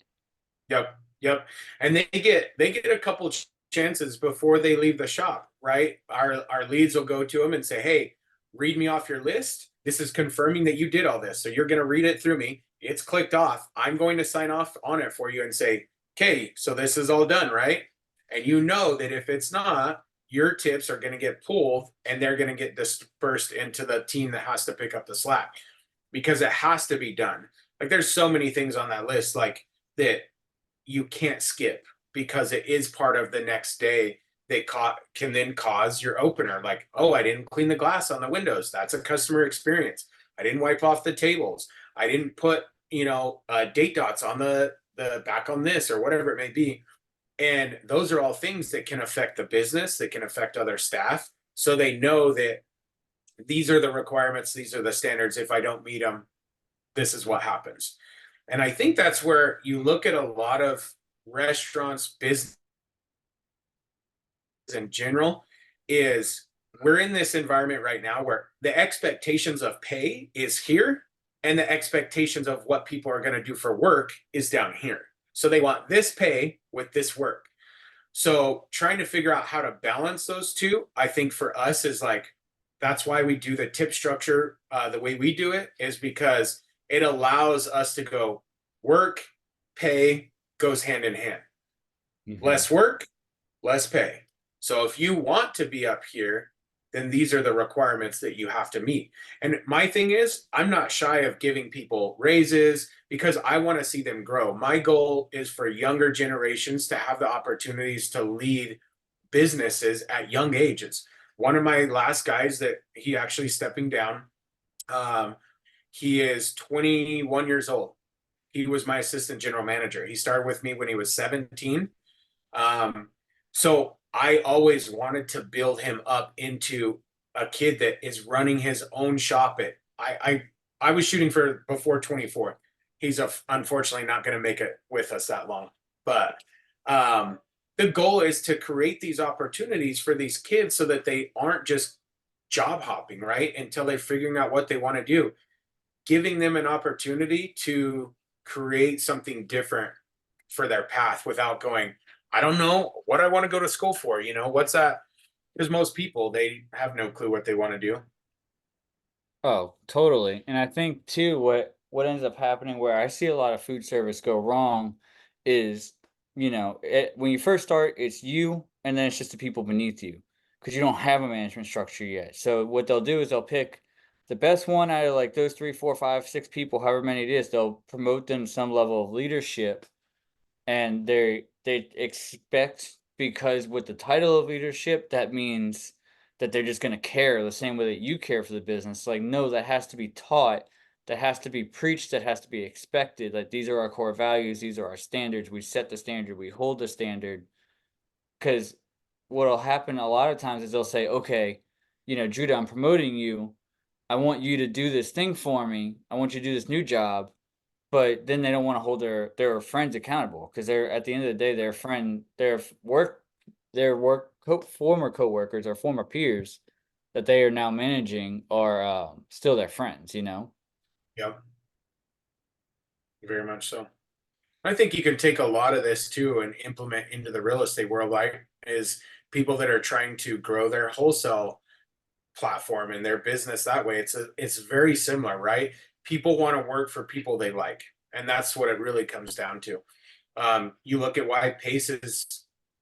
Yep, yep. And they get a couple chances before they leave the shop, right? Our leads will go to them and say, "Hey, read me off your list. This is confirming that you did all this. So you're going to read it through me. It's clicked off. I'm going to sign off on it for you and say, "Okay, so this is all done, right?" And you know that if it's not, your tips are going to get pulled and they're going to get dispersed into the team that has to pick up the slack, because it has to be done. Like, there's so many things on that list, like, that you can't skip, because it is part of the next day. They can then cause your opener, like, oh, I didn't clean the glass on the windows. That's a customer experience. I didn't wipe off the tables. I didn't put date dots on the back on this, or whatever it may be. And those are all things that can affect the business, that can affect other staff, so they know that these are the requirements, these are the standards. If I don't meet them, this is what happens. And I think that's where you look at a lot of restaurants, business in general, is we're in this environment right now where the expectations of pay is here, and the expectations of what people are going to do for work is down here. So they want this pay with this work. So trying to figure out how to balance those two, I think for us is like, that's why we do the tip structure the way we do it, is because it allows us to go, work, pay goes hand in hand. Mm-hmm. Less work, less pay. So if you want to be up here, then these are the requirements that you have to meet. And my thing is, I'm not shy of giving people raises, because I want to see them grow. My goal is for younger generations to have the opportunities to lead businesses at young ages. One of my last guys that he actually stepping down, he is 21 years old. He was my assistant general manager. He started with me when he was 17. So I always wanted to build him up into a kid that is running his own shop. I was shooting for before 24. He's unfortunately not going to make it with us that long. But the goal is to create these opportunities for these kids so that they aren't just job hopping, right? Until they're figuring out what they want to do. Giving them an opportunity to create something different for their path without going, I don't know what I want to go to school for. What's that? Because most people, they have no clue what they want to do. Oh, totally. And I think too, what ends up happening where I see a lot of food service go wrong is when you first start, it's you, and then it's just the people beneath you, because you don't have a management structure yet. So what they'll do is they'll pick the best one out of like those 3, 4, 5, 6 people, however many it is. They'll promote them to some level of leadership, and they expect, because with the title of leadership, that means that they're just going to care the same way that you care for the business. Like, no, that has to be taught, that has to be preached, that has to be expected. Like, these are our core values, these are our standards. We set the standard, we hold the standard. Because what'll happen a lot of times is they'll say, okay, Judah, I'm promoting you. I want you to do this thing for me. I want you to do this new job. But then they don't want to hold their friends accountable, because they're, at the end of the day, former coworkers or former peers that they are now managing are still their friends. Yep, very much so. I think you can take a lot of this too and implement into the real estate world, like is people that are trying to grow their wholesale platform and their business that way. It's very similar, right? People want to work for people they like, and that's what it really comes down to. You look at why Pace has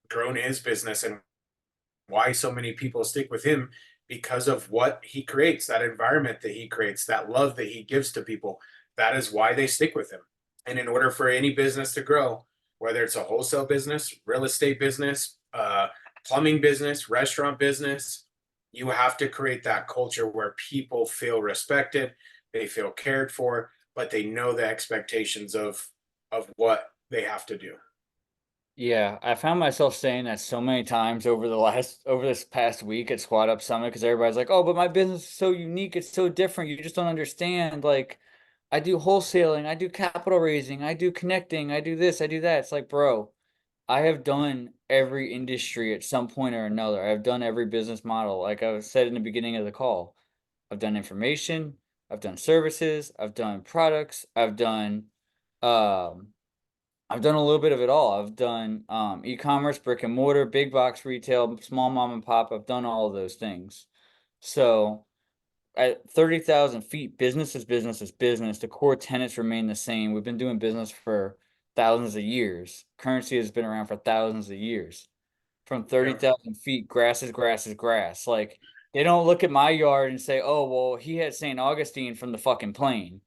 grown his business and why so many people stick with him, because of what he creates, that environment that he creates, that love that he gives to people. That is why they stick with him. And in order for any business to grow, whether it's a wholesale business, real estate business, plumbing business, restaurant business, you have to create that culture where people feel respected, they feel cared for, but they know the expectations of what they have to do. Yeah, I found myself saying that so many times over this past week at Squad Up Summit, because everybody's like, "Oh, but my business is so unique, it's so different. You just don't understand. Like, I do wholesaling, I do capital raising, I do connecting, I do this, I do that." It's like, bro, I have done every industry at some point or another. I've done every business model. Like I said in the beginning of the call, I've done information, I've done services, I've done products, um I've done a little bit of it all. I've done e-commerce, brick and mortar, big box retail, small mom and pop. I've done all of those things. So at 30,000 feet, business is business is business. The core tenets remain the same. We've been doing business for thousands of years. Currency has been around for thousands of years. From 30,000 feet, grass is grass is grass. Like, they don't look at my yard and say, oh, well, he had St. Augustine from the fucking plane.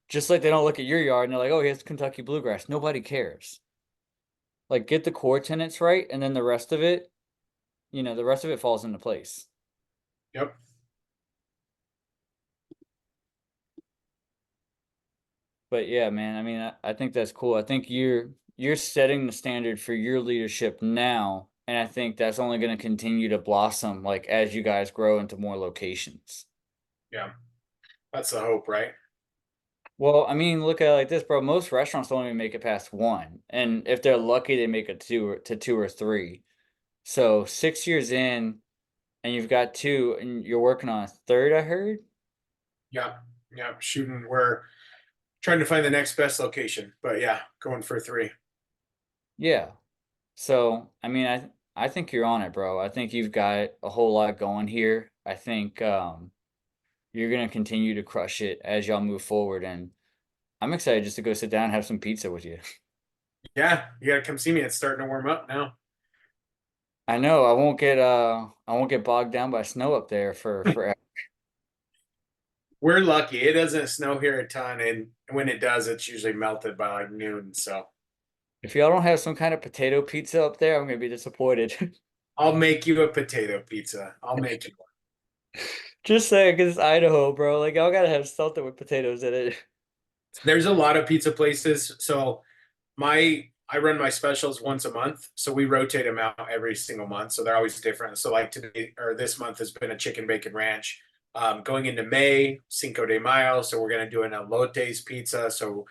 Just like they don't look at your yard and they're like, oh, he has Kentucky bluegrass. Nobody cares. Like, get the core tenets right, and then the rest of it, the rest of it falls into place. Yep. But yeah, man, I mean, I think that's cool. I think you're setting the standard for your leadership now, and I think that's only going to continue to blossom, like, as you guys grow into more locations. Yeah, that's the hope, right? Well, I mean, look at it like this, bro. Most restaurants don't even make it past one, and if they're lucky, they make it two or three. So 6 years in, and you've got two, and you're working on a third, I heard. Yeah, yeah, shooting. We're trying to find the next best location, but yeah, going for 3. Yeah. So, I mean, I think you're on it, bro. I think you've got a whole lot going here. I think you're gonna continue to crush it as y'all move forward, and I'm excited just to go sit down and have some pizza with you. Yeah, you gotta come see me. It's starting to warm up now. I know I won't get bogged down by snow up there for forever. We're lucky. It doesn't snow here a ton, and when it does, it's usually melted by like noon. So If y'all don't have some kind of potato pizza up there, I'm gonna be disappointed. I'll make you a potato pizza. I'll make you one. Just saying, because it's Idaho, bro. Like, y'all gotta have something with potatoes in it. There's a lot of pizza places. So I run my specials once a month, so we rotate them out every single month, so they're always different. So like today or this month has been a chicken bacon ranch. Going into May, Cinco de Mayo, so we're gonna do an elotes pizza, so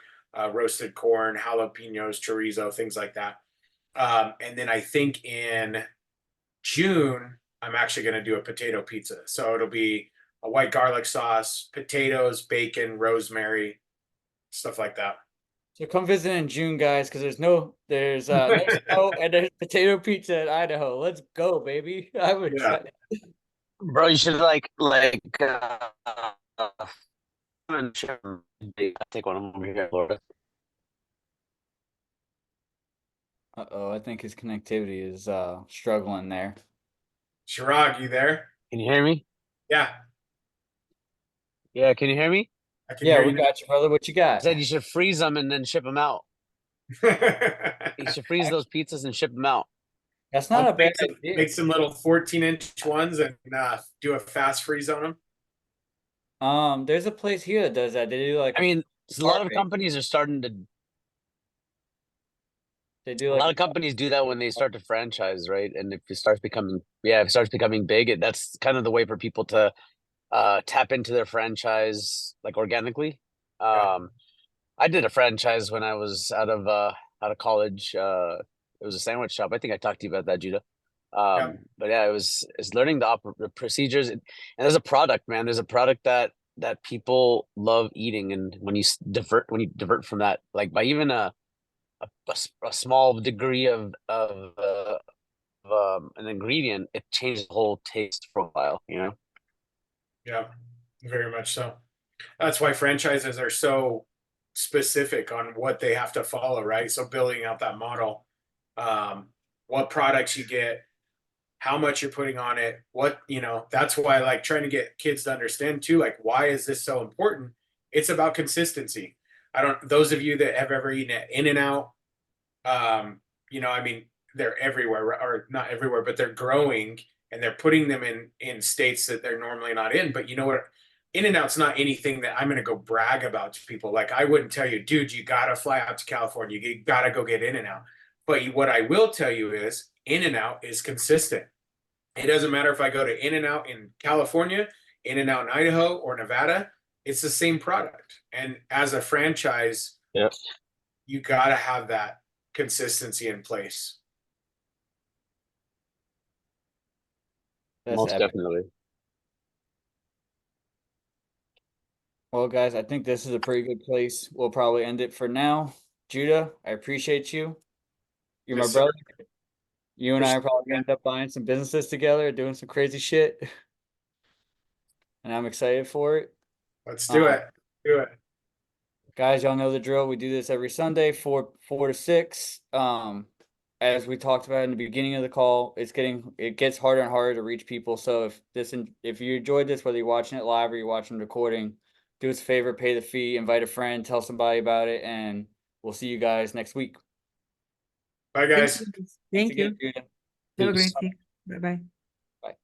roasted corn, jalapenos, chorizo, things like that. And then I think in June I'm actually gonna do a potato pizza, so it'll be a white garlic sauce, potatoes, bacon, rosemary, stuff like that. So come visit in June, guys, because there's no snow and there's potato pizza in Idaho. Let's go, baby. I'm Yeah. excited. Bro, you should take one of them over here in Florida. Uh-oh, I think his connectivity is struggling there. Shirag, you there? Can you hear me? Yeah, Yeah, can you hear me? I can Yeah, hear we you now. got you, brother. What you I got? said you should freeze them and then ship them out. You should freeze those pizzas and ship them out. That's I'll not a bad idea. make some little 14-inch ones and do a fast freeze on them. There's a place here that does that. They do like I mean, a lot of rate. companies are starting to. They do A like lot of companies do that when they start to franchise, right? And if it starts becoming, yeah, if it starts becoming big, that's kind of the way for people to tap into their franchise like organically. Yeah. I did a franchise when I was out of college. It was a sandwich shop. I think I talked to you about that, Judah. Yeah. But yeah, it's learning the procedures, and there's a product, man. There's a product that people love eating, and when you divert from that, like by even a small degree of an ingredient, it changes the whole taste profile. You know. Yeah, very much so. That's why franchises are so specific on what they have to follow, right? So building out that model, what products you get, how much you're putting on it, what, that's why like trying to get kids to understand too, like, why is this so important? It's about consistency. Those of you that have ever eaten at In-N-Out, I mean, they're everywhere, or not everywhere, but they're growing and they're putting them in states that they're normally not in. But you know what? In-N-Out's not anything that I'm going to go brag about to people. Like I wouldn't tell you, dude, you got to fly out to California. You got to go get In-N-Out. But what I will tell you is In-N-Out is consistent. It doesn't matter if I go to In-N-Out in California, In-N-Out in Idaho or Nevada, it's the same product. And as a franchise, Yeah. you got to have that consistency in place. that's Most epic. definitely. Well, guys, I think this is a pretty good place. We'll probably end it for now. Judah, I appreciate you. You're my Yes, sir. brother. You and For I sure. are probably gonna end up buying some businesses together, doing some crazy shit. And I'm excited for it. Let's do it. Do it. Guys, y'all know the drill. We do this every Sunday, 4 to 6. As we talked about in the beginning of the call, it gets harder and harder to reach people. So if you enjoyed this, whether you're watching it live or you're watching the recording, do us a favor, pay the fee, invite a friend, tell somebody about it, and we'll see you guys next week. Bye, Thank guys. you. Thank Again, you. Judah. Have a great Peace. day. Bye bye. Bye.